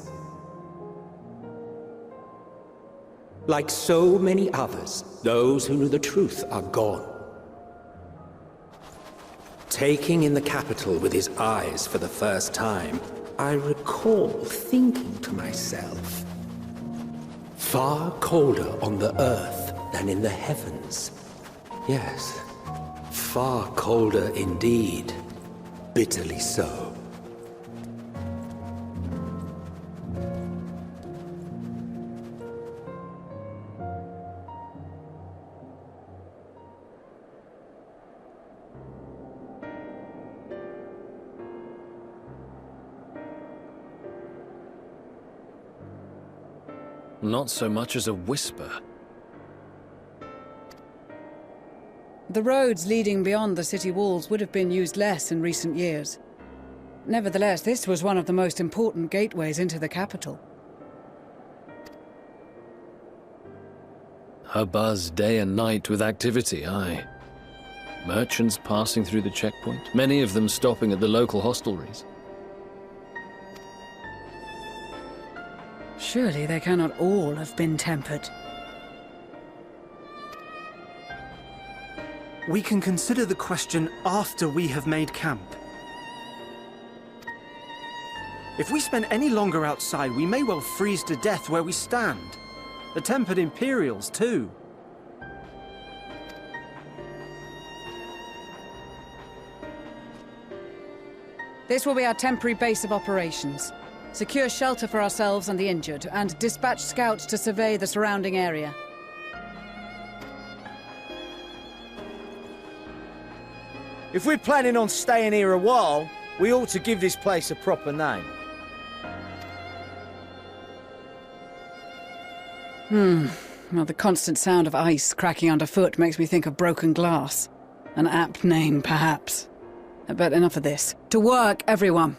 Like so many others, those who knew the truth are gone. Taking in the capital with his eyes for the first time, I recall thinking to myself, far colder on the earth than in the heavens. Yes, Far colder indeed. Bitterly so. Not so much as a whisper. The roads leading beyond the city walls would have been used less in recent years. Nevertheless, this was one of the most important gateways into the capital. A buzz day and night with activity, aye. Merchants passing through the checkpoint, many of them stopping at the local hostelries. Surely they cannot all have been tempered. We can consider the question after we have made camp. If we spend any longer outside, we may well freeze to death where we stand. The tempered Imperials, too. This will be our temporary base of operations. Secure shelter for ourselves and the injured, and dispatch scouts to survey the surrounding area. If we're planning on staying here a while, we ought to give this place a proper name. Well, the constant sound of ice cracking underfoot makes me think of broken glass. An apt name, perhaps. But enough of this. To work, everyone!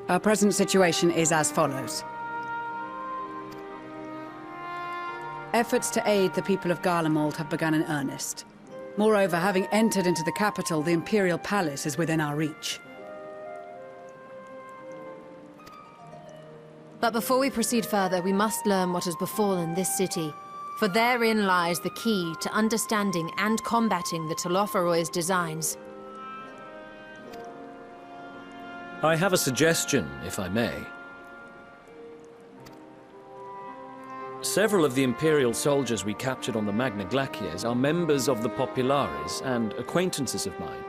Our present situation is as follows. Efforts to aid the people of Garlemald have begun in earnest. Moreover, having entered into the capital, the Imperial Palace is within our reach. But before we proceed further, we must learn what has befallen this city. For therein lies the key to understanding and combating the Telophoroid's designs. I have a suggestion, if I may. Several of the Imperial soldiers we captured on the Magna Glacies are members of the Populares and acquaintances of mine.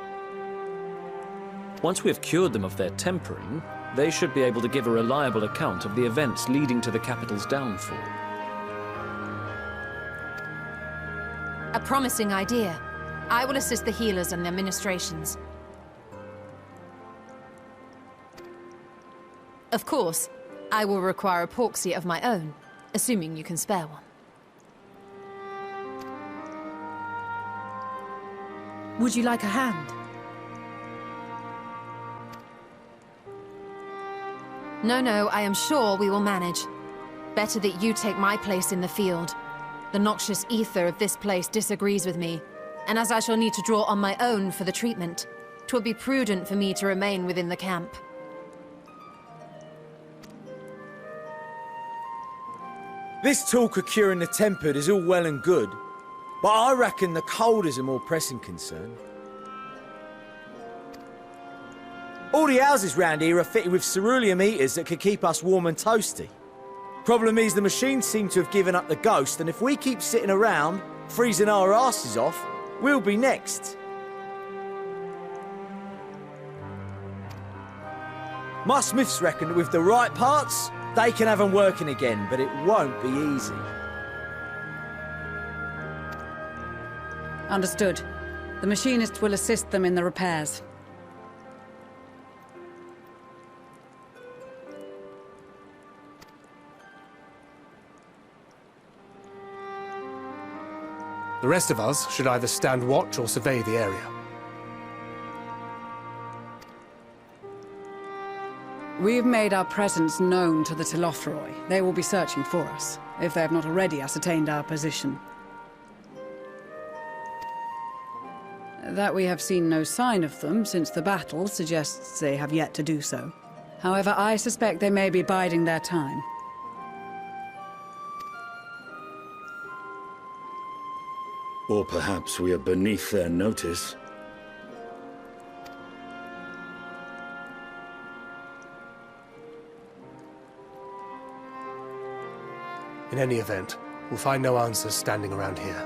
Once we have cured them of their tempering, they should be able to give a reliable account of the events leading to the capital's downfall. A promising idea. I will assist the healers and their ministrations. Of course, I will require a proxy of my own, assuming you can spare one. Would you like a hand? No, I am sure we will manage. Better that you take my place in the field. The noxious ether of this place disagrees with me, and as I shall need to draw on my own for the treatment, 'twill be prudent for me to remain within the camp. This talk of curing the tempered is all well and good, but I reckon the cold is a more pressing concern. All the houses round here are fitted with ceruleum heaters that could keep us warm and toasty. Problem is, the machines seem to have given up the ghost, and if we keep sitting around, freezing our asses off, we'll be next. My smiths reckon that with the right parts, they can have them working again, but it won't be easy. Understood. The machinist will assist them in the repairs. The rest of us should either stand watch or survey the area. We've made our presence known to the Telophoroi. They will be searching for us, if they have not already ascertained our position. That we have seen no sign of them since the battle suggests they have yet to do so. However, I suspect they may be biding their time. Or perhaps we are beneath their notice. In any event, we'll find no answers standing around here.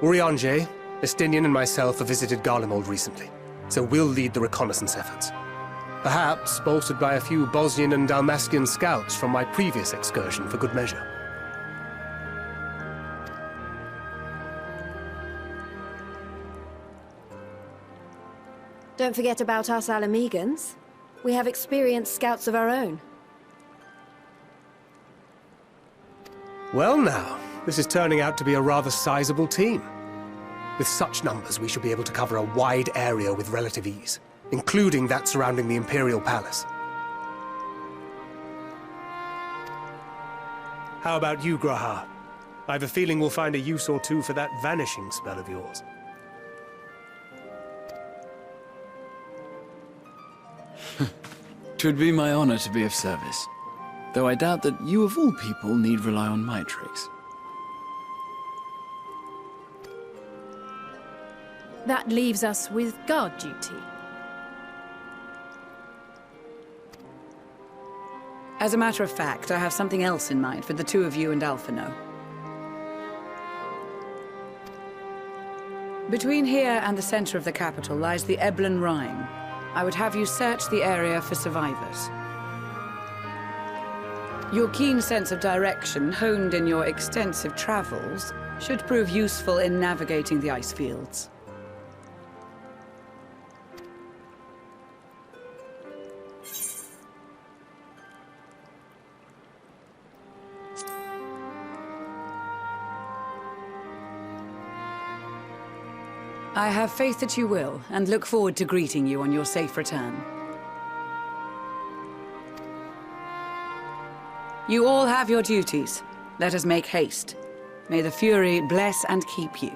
Urianger, Estinian and myself have visited Garlemald recently, so we'll lead the reconnaissance efforts. Perhaps bolstered by a few Bosnian and Dalmatian scouts from my previous excursion for good measure. Don't forget about us Alamegans. We have experienced scouts of our own. Well now, this is turning out to be a rather sizable team. With such numbers, we should be able to cover a wide area with relative ease, including that surrounding the Imperial Palace. How about you, Gratae? I have a feeling we'll find a use or two for that vanishing spell of yours. 'Twould be my honor to be of service, though I doubt that you of all people need rely on my tricks. That leaves us with guard duty. As a matter of fact, I have something else in mind for the two of you and Alphino. Between here and the center of the capital lies the Eblan Rhine. I would have you search the area for survivors. Your keen sense of direction, honed in your extensive travels, should prove useful in navigating the ice fields. I have faith that you will, and look forward to greeting you on your safe return. You all have your duties. Let us make haste. May the Fury bless and keep you.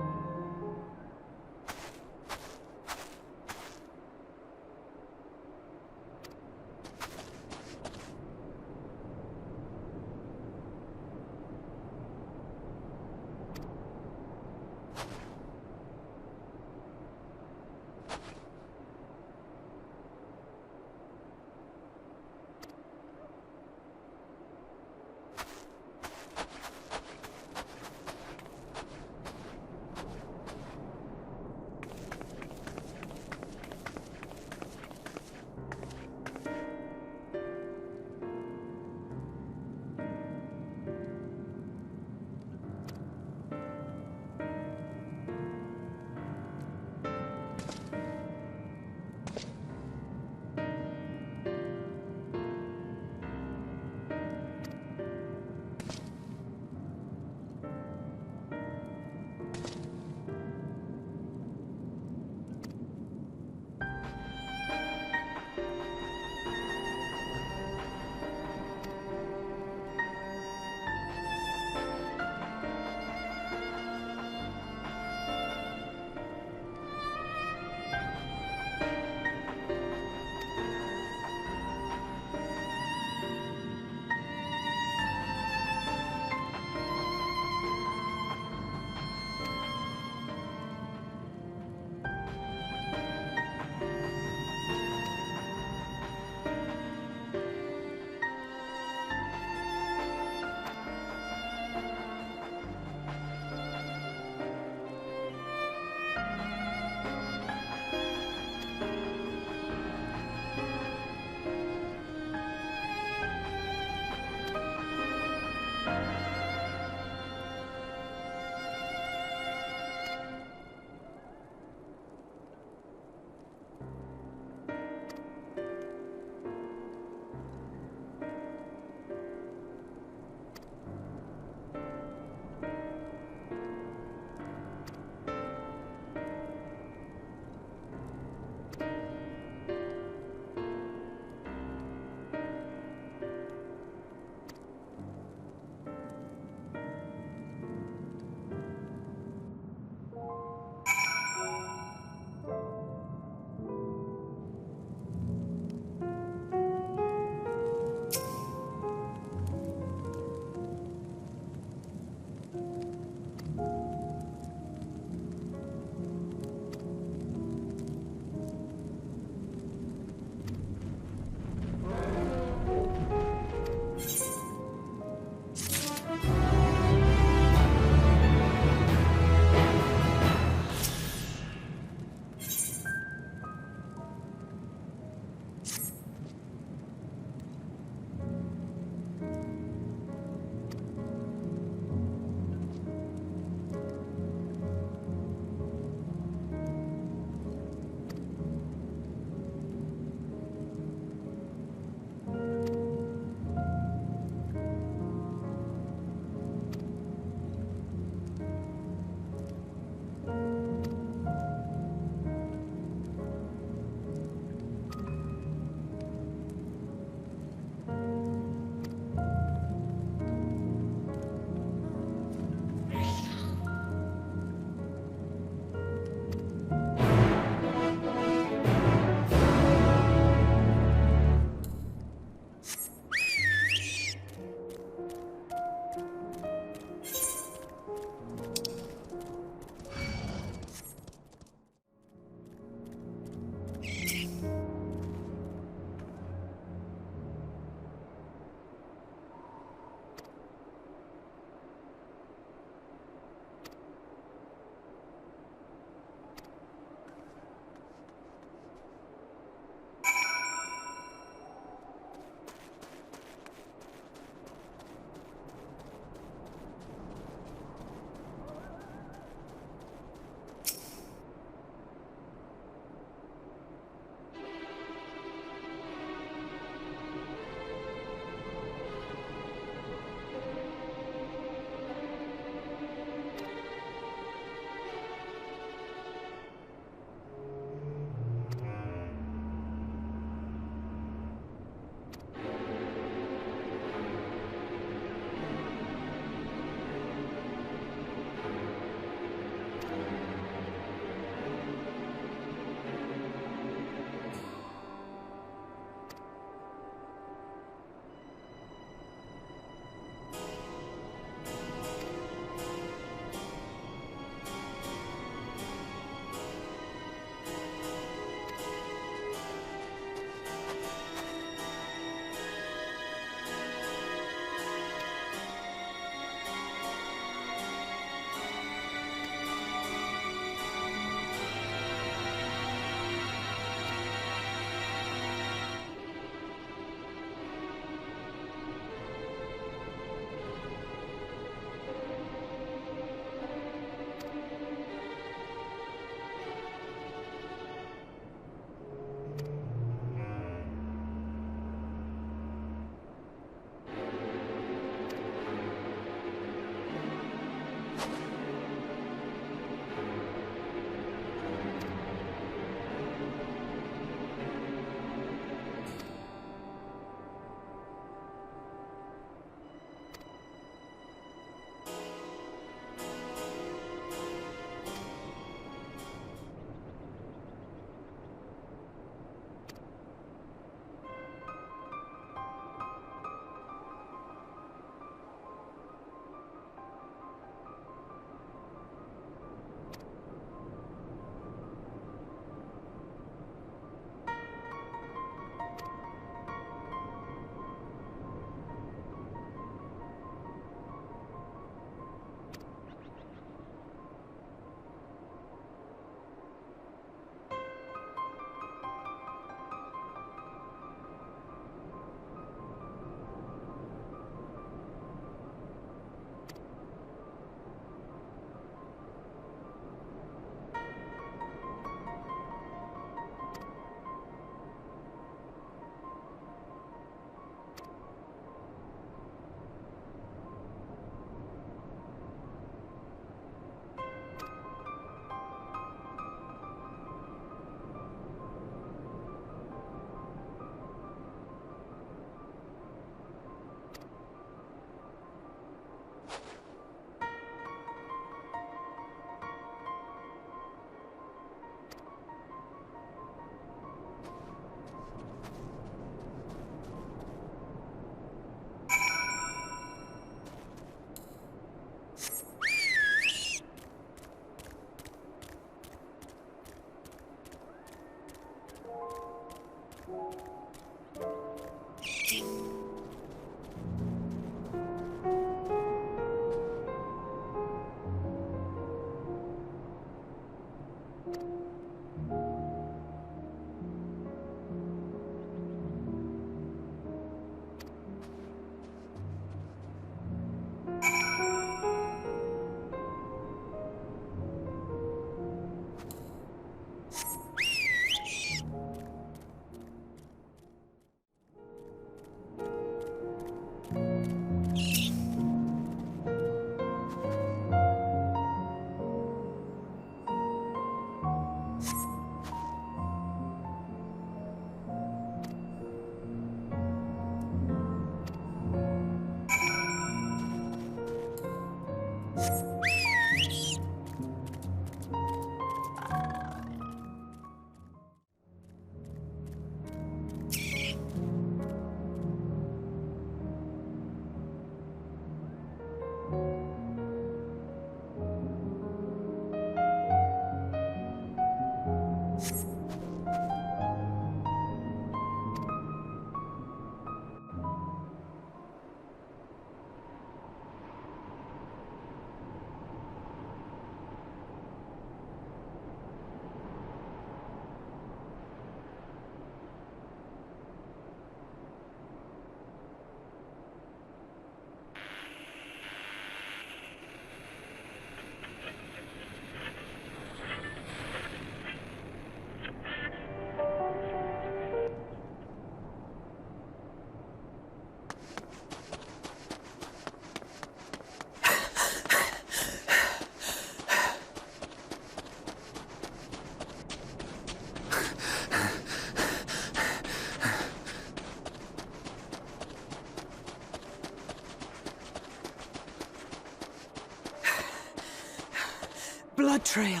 Blood trail.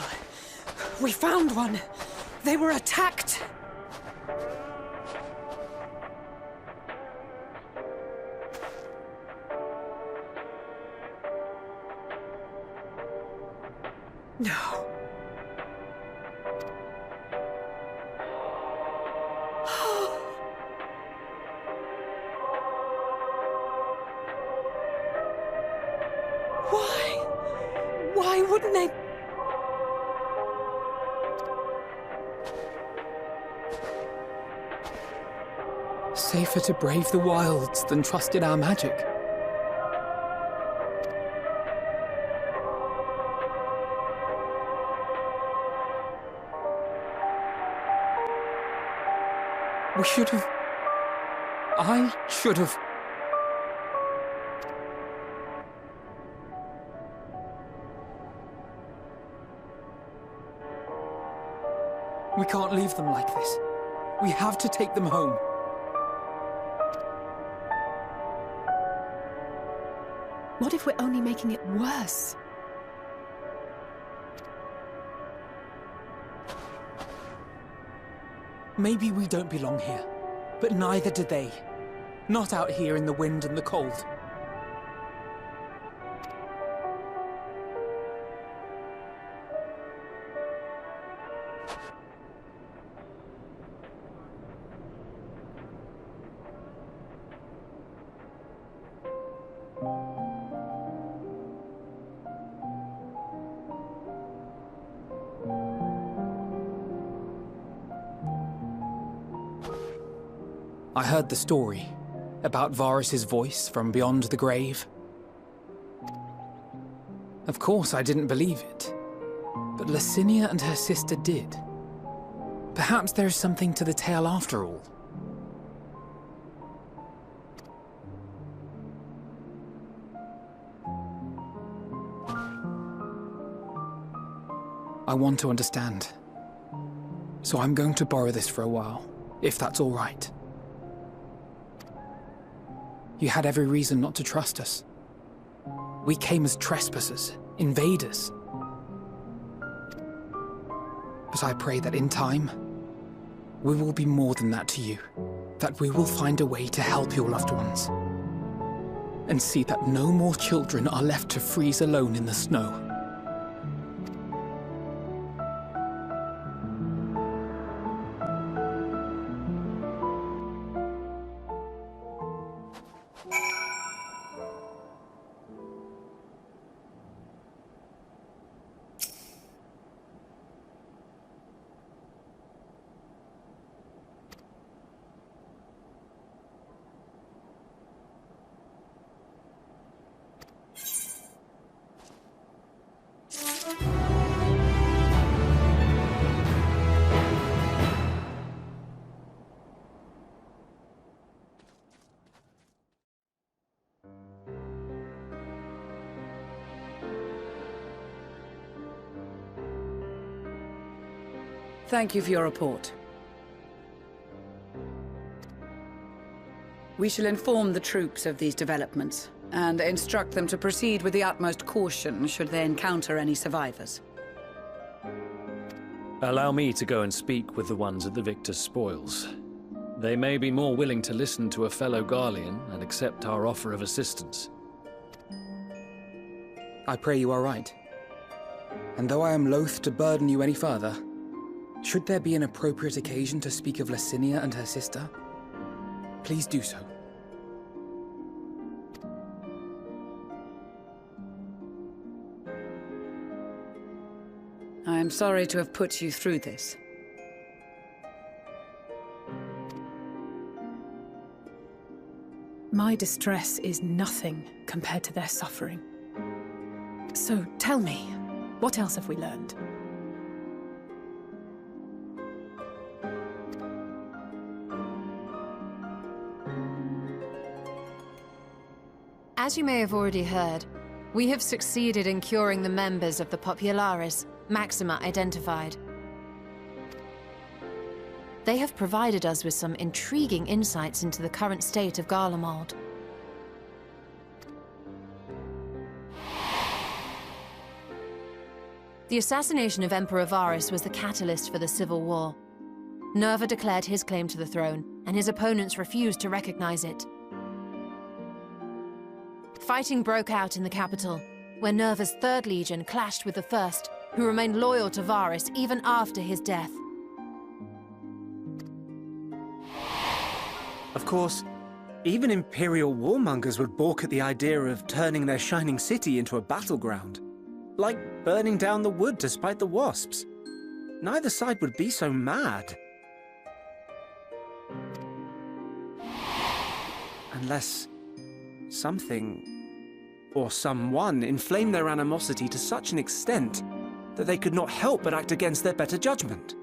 We found one. They were attacked. No. Why wouldn't they? Safer to brave the wilds than trust in our magic. We should have... I should have... We can't leave them like this. We have to take them home. What if we're only making it worse? Maybe we don't belong here, but neither do they. Not out here in the wind and the cold. I heard the story about Varus's voice from beyond the grave. Of course I didn't believe it, but Licinia and her sister did. Perhaps there is something to the tale after all. I want to understand, so I'm going to borrow this for a while, if that's all right. You had every reason not to trust us. We came as trespassers, invaders. But I pray that in time, we will be more than that to you. That we will find a way to help your loved ones. And see that no more children are left to freeze alone in the snow. Thank you for your report. We shall inform the troops of these developments, and instruct them to proceed with the utmost caution should they encounter any survivors. Allow me to go and speak with the ones at the victor's spoils. They may be more willing to listen to a fellow Garlean and accept our offer of assistance. I pray you are right. And though I am loath to burden you any further, Should there be an appropriate occasion to speak of Licinia and her sister, please do so. I am sorry to have put you through this. My distress is nothing compared to their suffering. So tell me, what else have we learned? As you may have already heard, we have succeeded in curing the members of the Popularis, Maxima identified. They have provided us with some intriguing insights into the current state of Garlemald. The assassination of Emperor Varus was the catalyst for the civil war. Nerva declared his claim to the throne, and his opponents refused to recognize it. Fighting broke out in the capital, where Nerva's 3rd Legion clashed with the 1st, who remained loyal to Varus even after his death. Of course, even Imperial warmongers would balk at the idea of turning their shining city into a battleground. Like burning down the wood to spite the wasps. Neither side would be so mad. Unless something or someone inflamed their animosity to such an extent that they could not help but act against their better judgment.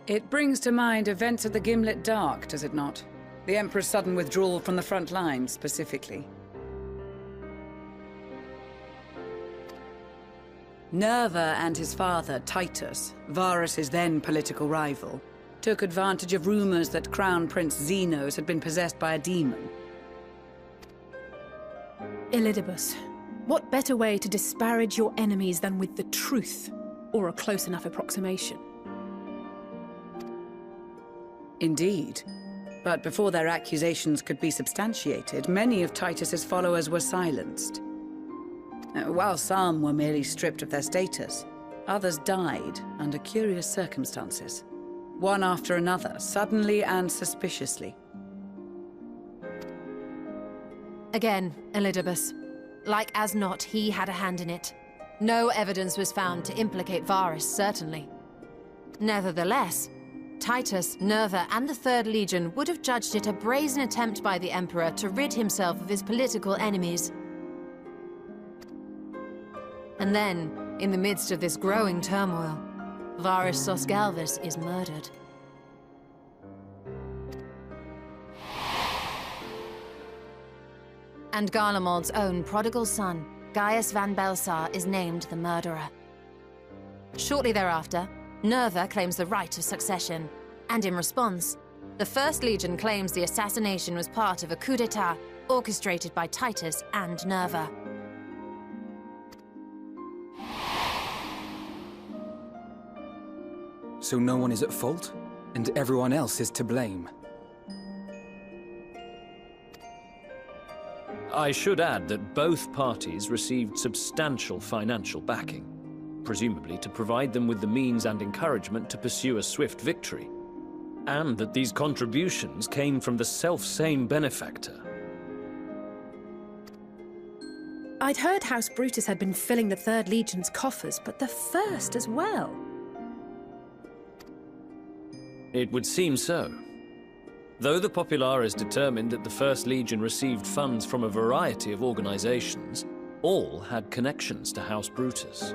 It brings to mind events at the Gimlet Dark, does it not? The Emperor's sudden withdrawal from the front line, specifically. Nerva and his father, Titus, Varus's then political rival, took advantage of rumors that Crown Prince Zenos had been possessed by a demon. Elidibus, what better way to disparage your enemies than with the truth, or a close enough approximation? Indeed. But before their accusations could be substantiated, many of Titus's followers were silenced. While some were merely stripped of their status, others died under curious circumstances. One after another, suddenly and suspiciously. Again, Elidibus. Like as not, he had a hand in it. No evidence was found to implicate Varus, certainly. Nevertheless, Titus, Nerva, and the 3rd Legion would have judged it a brazen attempt by the Emperor to rid himself of his political enemies. And then, in the midst of this growing turmoil, Varus Sosgalvis is murdered. And Garlemald's own prodigal son, Gaius van Belsar, is named the murderer. Shortly thereafter, Nerva claims the right of succession, and in response, the 1st Legion claims the assassination was part of a coup d'etat orchestrated by Titus and Nerva. So no one is at fault, and everyone else is to blame. I should add that both parties received substantial financial backing, presumably to provide them with the means and encouragement to pursue a swift victory, and that these contributions came from the self-same benefactor. I'd heard House Brutus had been filling the 3rd Legion's coffers, but the 1st as well. It would seem so. Though the Popularis determined that the 1st Legion received funds from a variety of organizations, all had connections to House Brutus.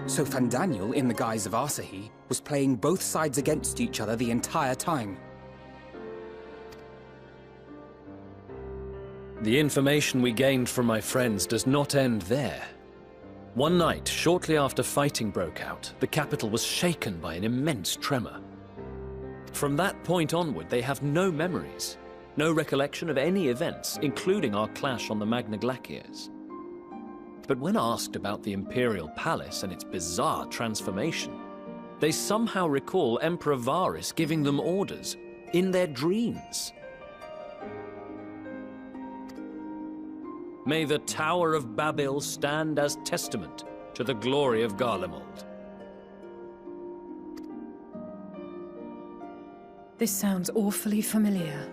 So Fandaniel, in the guise of Asahi, was playing both sides against each other the entire time. The information we gained from my friends does not end there. One night, shortly after fighting broke out, the capital was shaken by an immense tremor. From that point onward, they have no memories, no recollection of any events, including our clash on the Magna Glaciers. But when asked about the Imperial Palace and its bizarre transformation, they somehow recall Emperor Varus giving them orders in their dreams. May the Tower of Babel stand as testament to the glory of Garlemald. This sounds awfully familiar.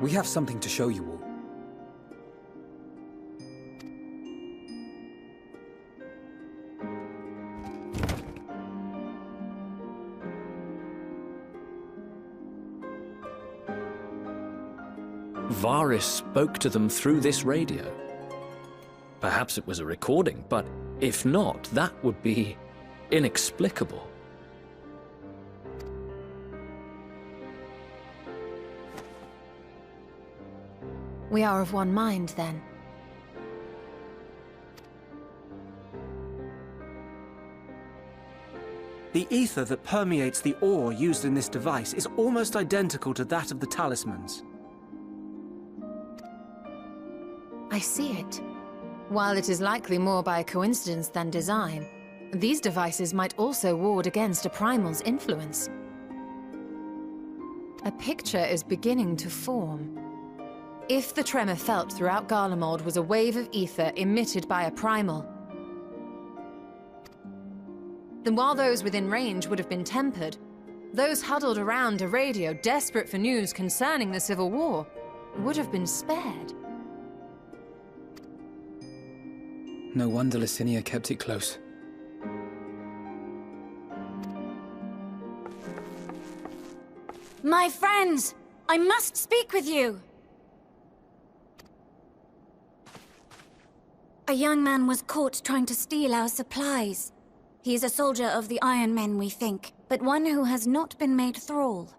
We have something to show you all. Varys spoke to them through this radio. Perhaps it was a recording, but if not, that would be inexplicable. We are of one mind, then. The ether that permeates the ore used in this device is almost identical to that of the talismans. I see it. While it is likely more by coincidence than design, these devices might also ward against a primal's influence. A picture is beginning to form. If the tremor felt throughout Garlemald was a wave of ether emitted by a primal, then while those within range would have been tempered, those huddled around a radio desperate for news concerning the Civil War would have been spared. No wonder Licinia kept it close. My friends! I must speak with you! A young man was caught trying to steal our supplies. He is a soldier of the Iron Men, we think, but one who has not been made thrall.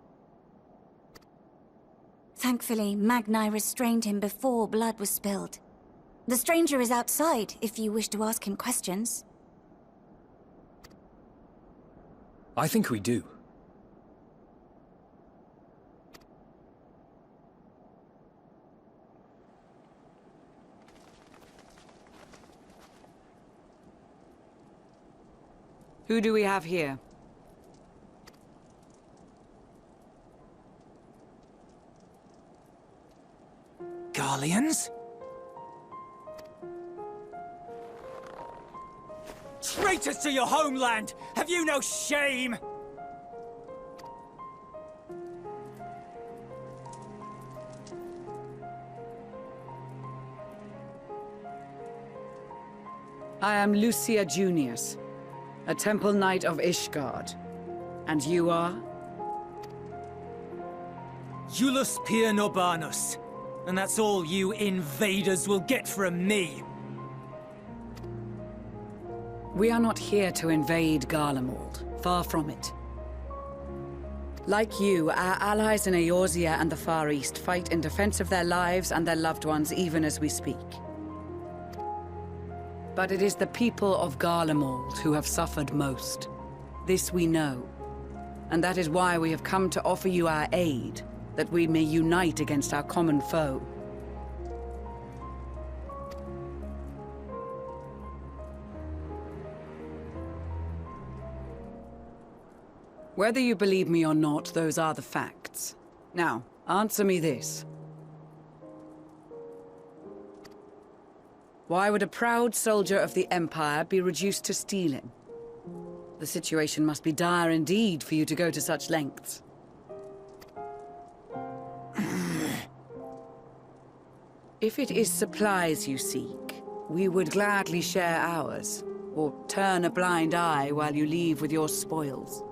Thankfully, Magni restrained him before blood was spilled. The stranger is outside, if you wish to ask him questions. I think we do. Who do we have here? Garleans? Traitors to your homeland! Have you no shame? I am Lucia Junius, a Temple Knight of Ishgard. And you are? Iulus Pier Norbanus. And that's all you invaders will get from me. We are not here to invade Garlemald. Far from it. Like you, our allies in Eorzea and the Far East fight in defense of their lives and their loved ones even as we speak. But it is the people of Garlemald who have suffered most. This we know. And that is why we have come to offer you our aid, that we may unite against our common foe. Whether you believe me or not, those are the facts. Now, answer me this. Why would a proud soldier of the Empire be reduced to stealing? The situation must be dire indeed for you to go to such lengths. If it is supplies you seek, we would gladly share ours, or turn a blind eye while you leave with your spoils.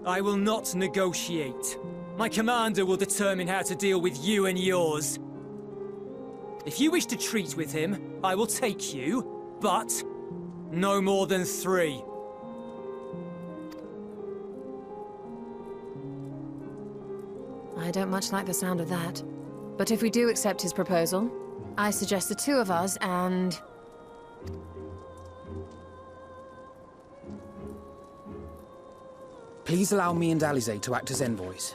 I will not negotiate. My commander will determine how to deal with you and yours. If you wish to treat with him, I will take you, but no more than 3. I don't much like the sound of that. But if we do accept his proposal, I suggest the 2 of us and... Please allow me and Alize to act as envoys.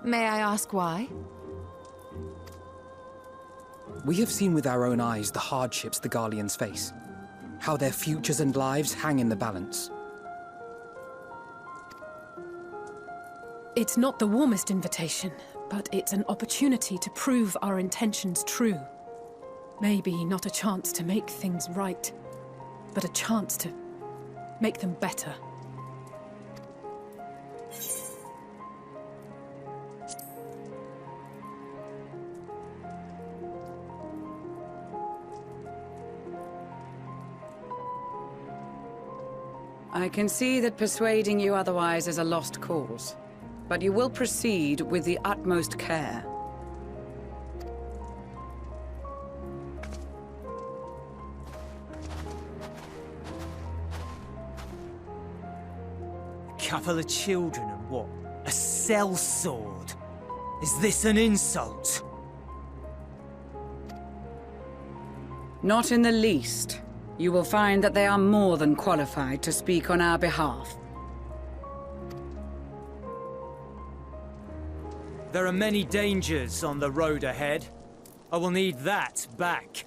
May I ask why? We have seen with our own eyes the hardships the Garleans face. how their futures and lives hang in the balance. It's not the warmest invitation, but it's an opportunity to prove our intentions true. Maybe not a chance to make things right, but a chance to make them better. I can see that persuading you otherwise is a lost cause, but you will proceed with the utmost care. Couple of children and what? A sellsword? Is this an insult? Not in the least. You will find that they are more than qualified to speak on our behalf. There are many dangers on the road ahead. I will need that back.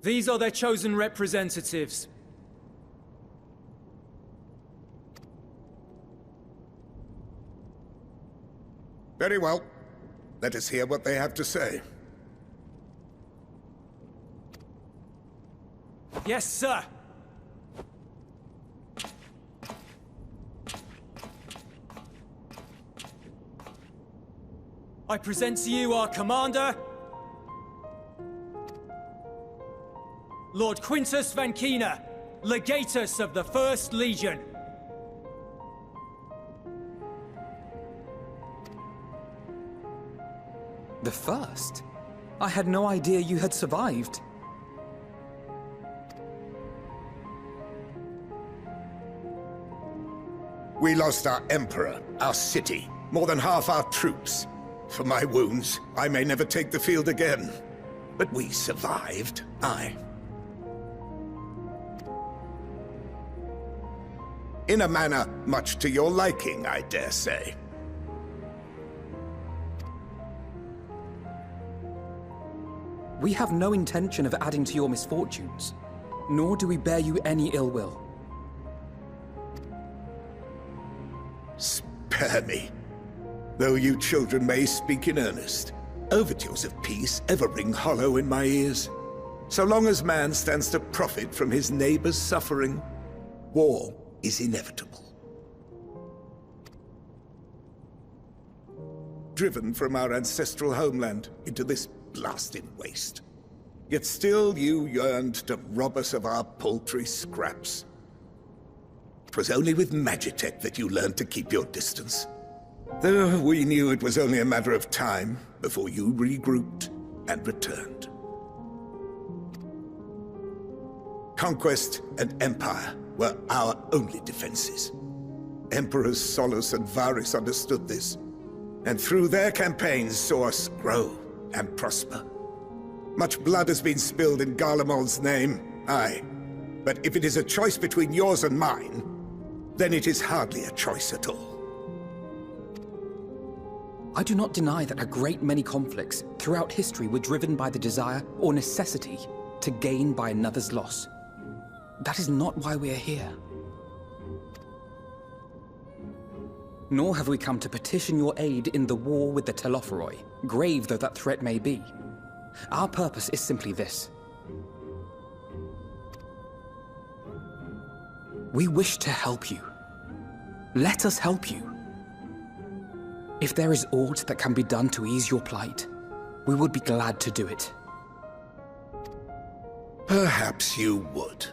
These are their chosen representatives. Very well. Let us hear what they have to say. Yes, sir! I present to you our commander, Lord Quintus Van Kina, Legatus of the First Legion. The First? I had no idea you had survived. We lost our Emperor, our city, more than half our troops. For my wounds, I may never take the field again. But we survived, aye. In a manner much to your liking, I dare say. We have no intention of adding to your misfortunes, nor do we bear you any ill will. Spare me. Though you children may speak in earnest, overtures of peace ever ring hollow in my ears. So long as man stands to profit from his neighbor's suffering, war is inevitable. Driven from our ancestral homeland into this blasted waste. Yet still you yearned to rob us of our paltry scraps. It was only with Magitech that you learned to keep your distance. Though we knew it was only a matter of time before you regrouped and returned. Conquest and Empire were our only defenses. Emperors Solus and Varys understood this, and through their campaigns saw us grow and prosper. Much blood has been spilled in Garlemald's name, aye. But if it is a choice between yours and mine, then it is hardly a choice at all. I do not deny that a great many conflicts throughout history were driven by the desire or necessity to gain by another's loss. That is not why we are here. Nor have we come to petition your aid in the war with the Telophoroi, grave though that threat may be. Our purpose is simply this. We wish to help you. Let us help you. If there is aught that can be done to ease your plight, we would be glad to do it. Perhaps you would.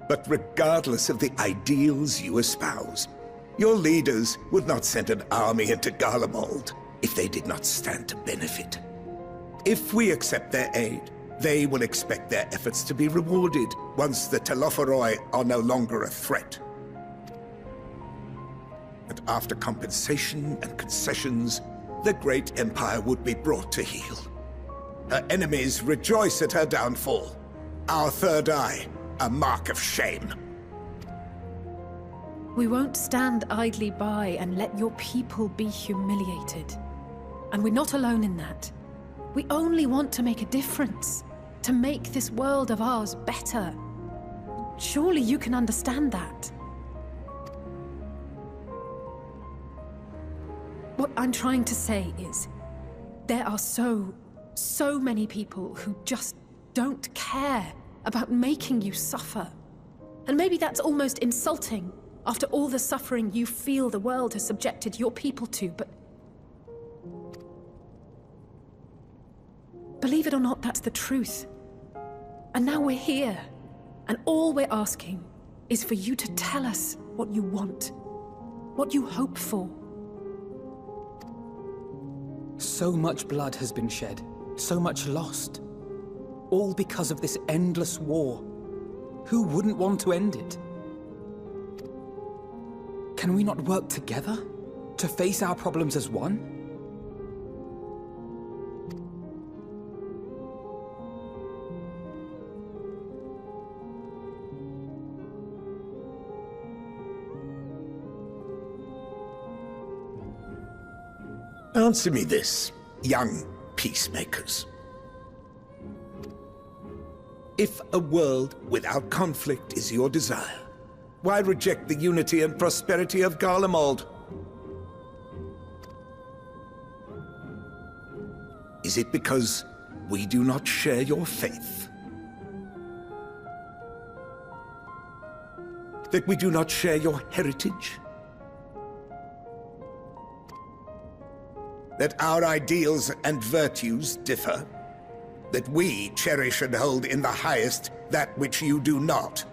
But regardless of the ideals you espouse, your leaders would not send an army into Garlemald if they did not stand to benefit. If we accept their aid, they will expect their efforts to be rewarded once the Telophoroi are no longer a threat. And after compensation and concessions, the great empire would be brought to heel. Her enemies rejoice at her downfall. Our third eye, a mark of shame. We won't stand idly by and let your people be humiliated. And we're not alone in that. We only want to make a difference, to make this world of ours better. Surely you can understand that. What I'm trying to say is, there are so many people who just don't care about making you suffer. And maybe that's almost insulting after all the suffering you feel the world has subjected your people to, but believe it or not, that's the truth. And now we're here, and all we're asking is for you to tell us what you want, what you hope for. So much blood has been shed, so much lost. All because of this endless war. Who wouldn't want to end it? Can we not work together to face our problems as one? Answer me this, young peacemakers. If a world without conflict is your desire, why reject the unity and prosperity of Garlemald? Is it because we do not share your faith? That we do not share your heritage? That our ideals and virtues differ? That we cherish and hold in the highest that which you do not?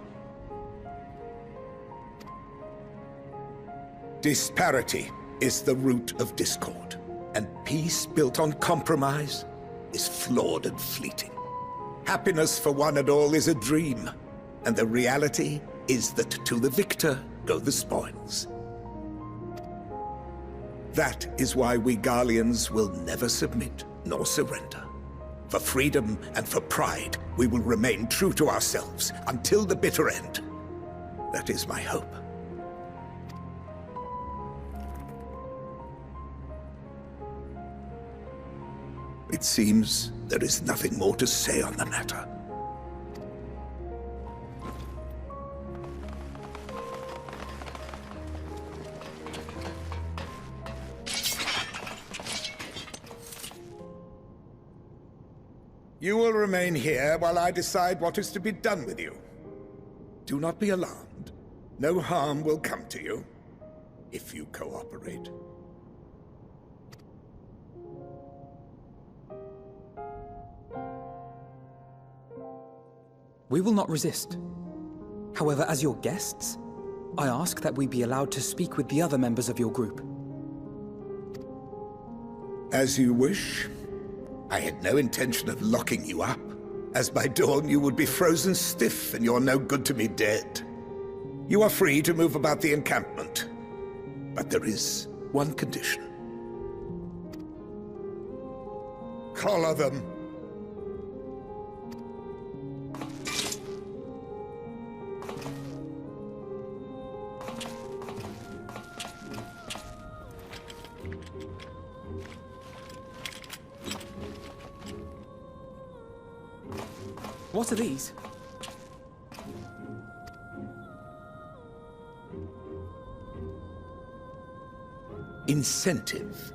Disparity is the root of discord, and peace built on compromise is flawed and fleeting. Happiness for one and all is a dream, and the reality is that to the victor go the spoils. That is why we Garleans will never submit nor surrender. For freedom and for pride, we will remain true to ourselves until the bitter end. That is my hope. It seems there is nothing more to say on the matter. You will remain here while I decide what is to be done with you. Do not be alarmed. No harm will come to you, if you cooperate. We will not resist. However, as your guests, I ask that we be allowed to speak with the other members of your group. As you wish. I had no intention of locking you up, as by dawn you would be frozen stiff and you're no good to me dead. You are free to move about the encampment, but there is one condition. Collar them. What are these? Incentive.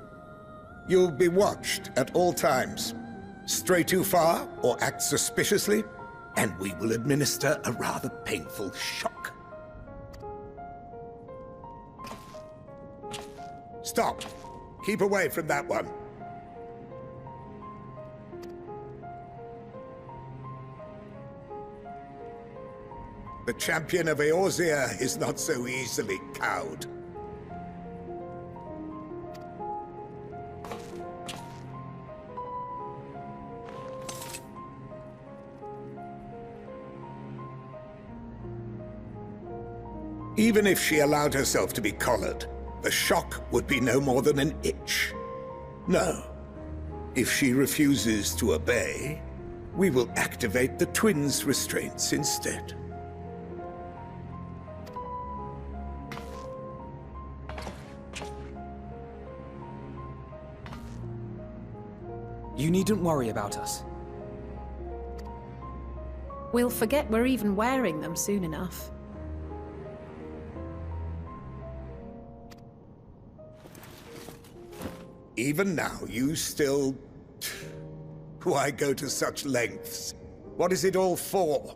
You'll be watched at all times. Stray too far or act suspiciously, and we will administer a rather painful shock. Stop. Keep away from that one. The champion of Eorzea is not so easily cowed. Even if she allowed herself to be collared, the shock would be no more than an itch. No. If she refuses to obey, we will activate the twins' restraints instead. You needn't worry about us. We'll forget we're even wearing them soon enough. Even now, you still... Why go to such lengths? What is it all for?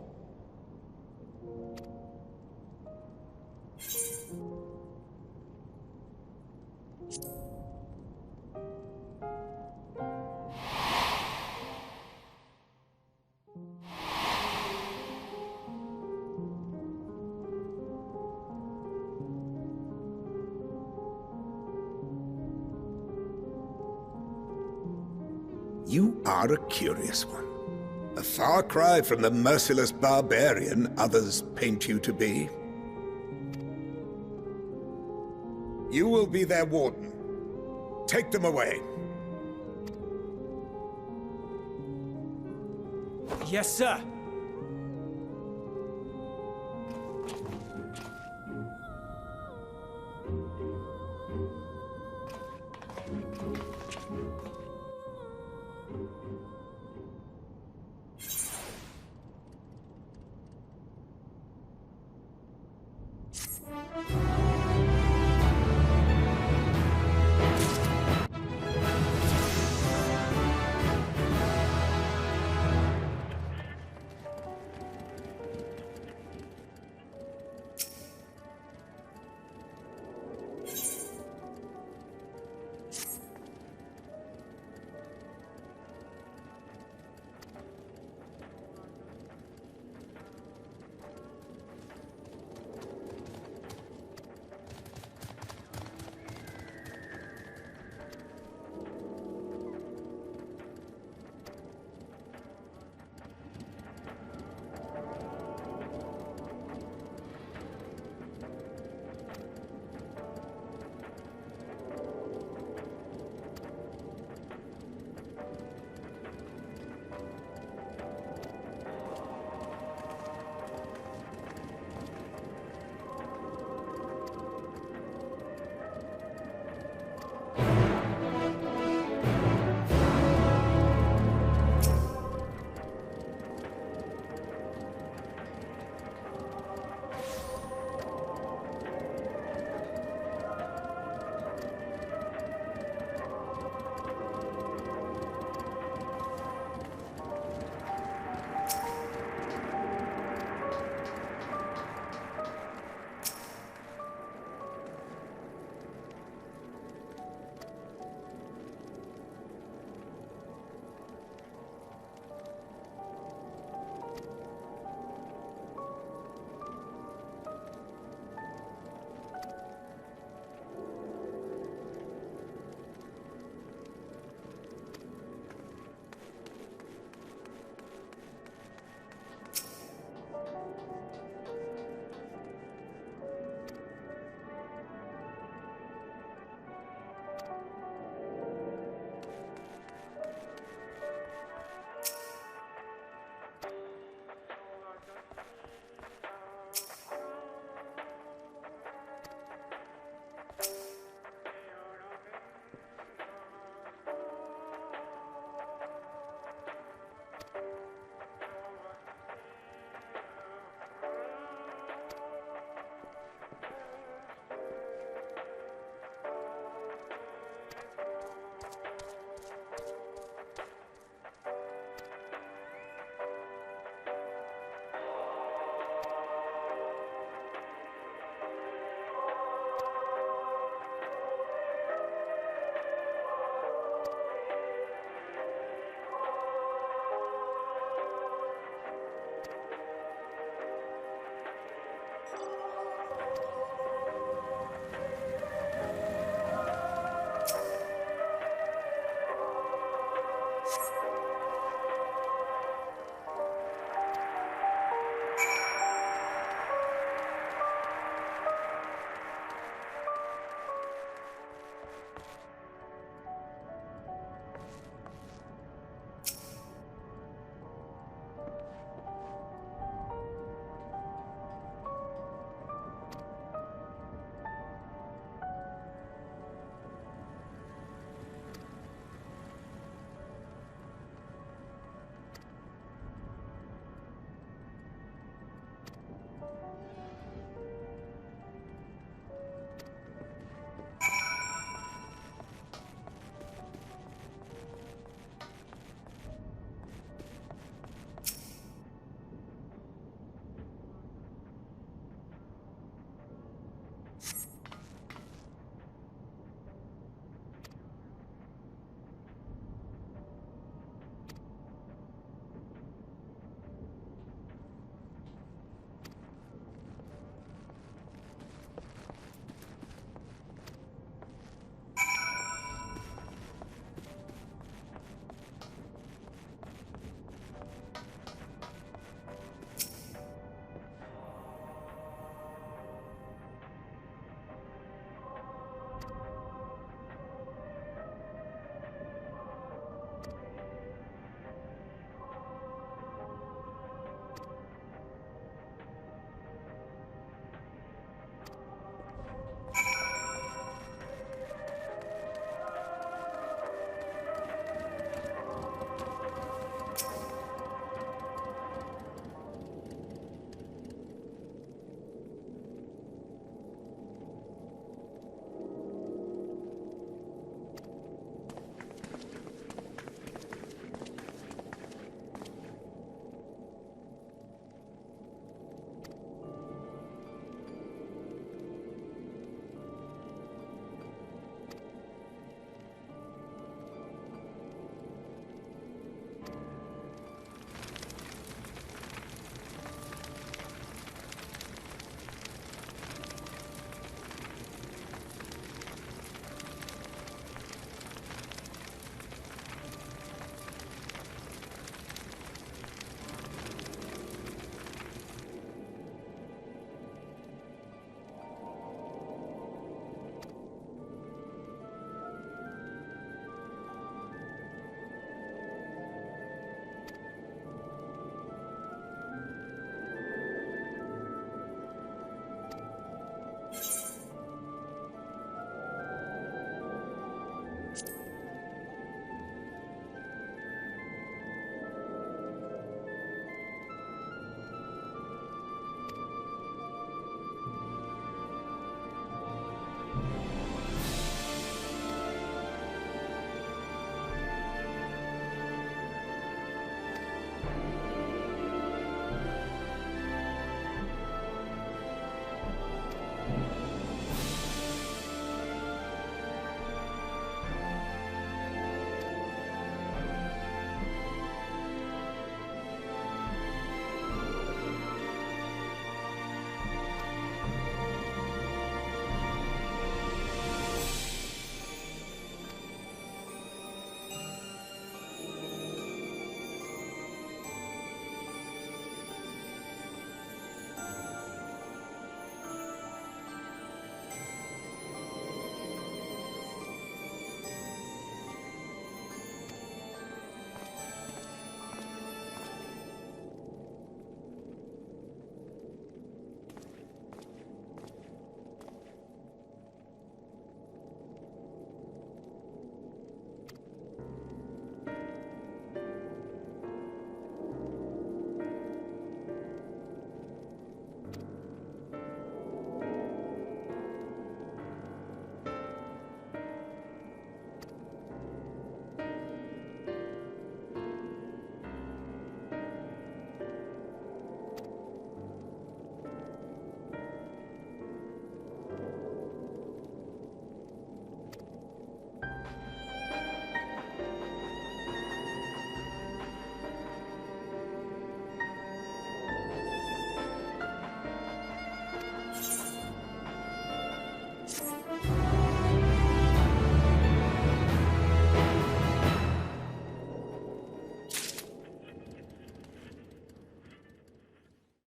You are a curious one. A far cry from the merciless barbarian others paint you to be. You will be their warden. Take them away. Yes, sir.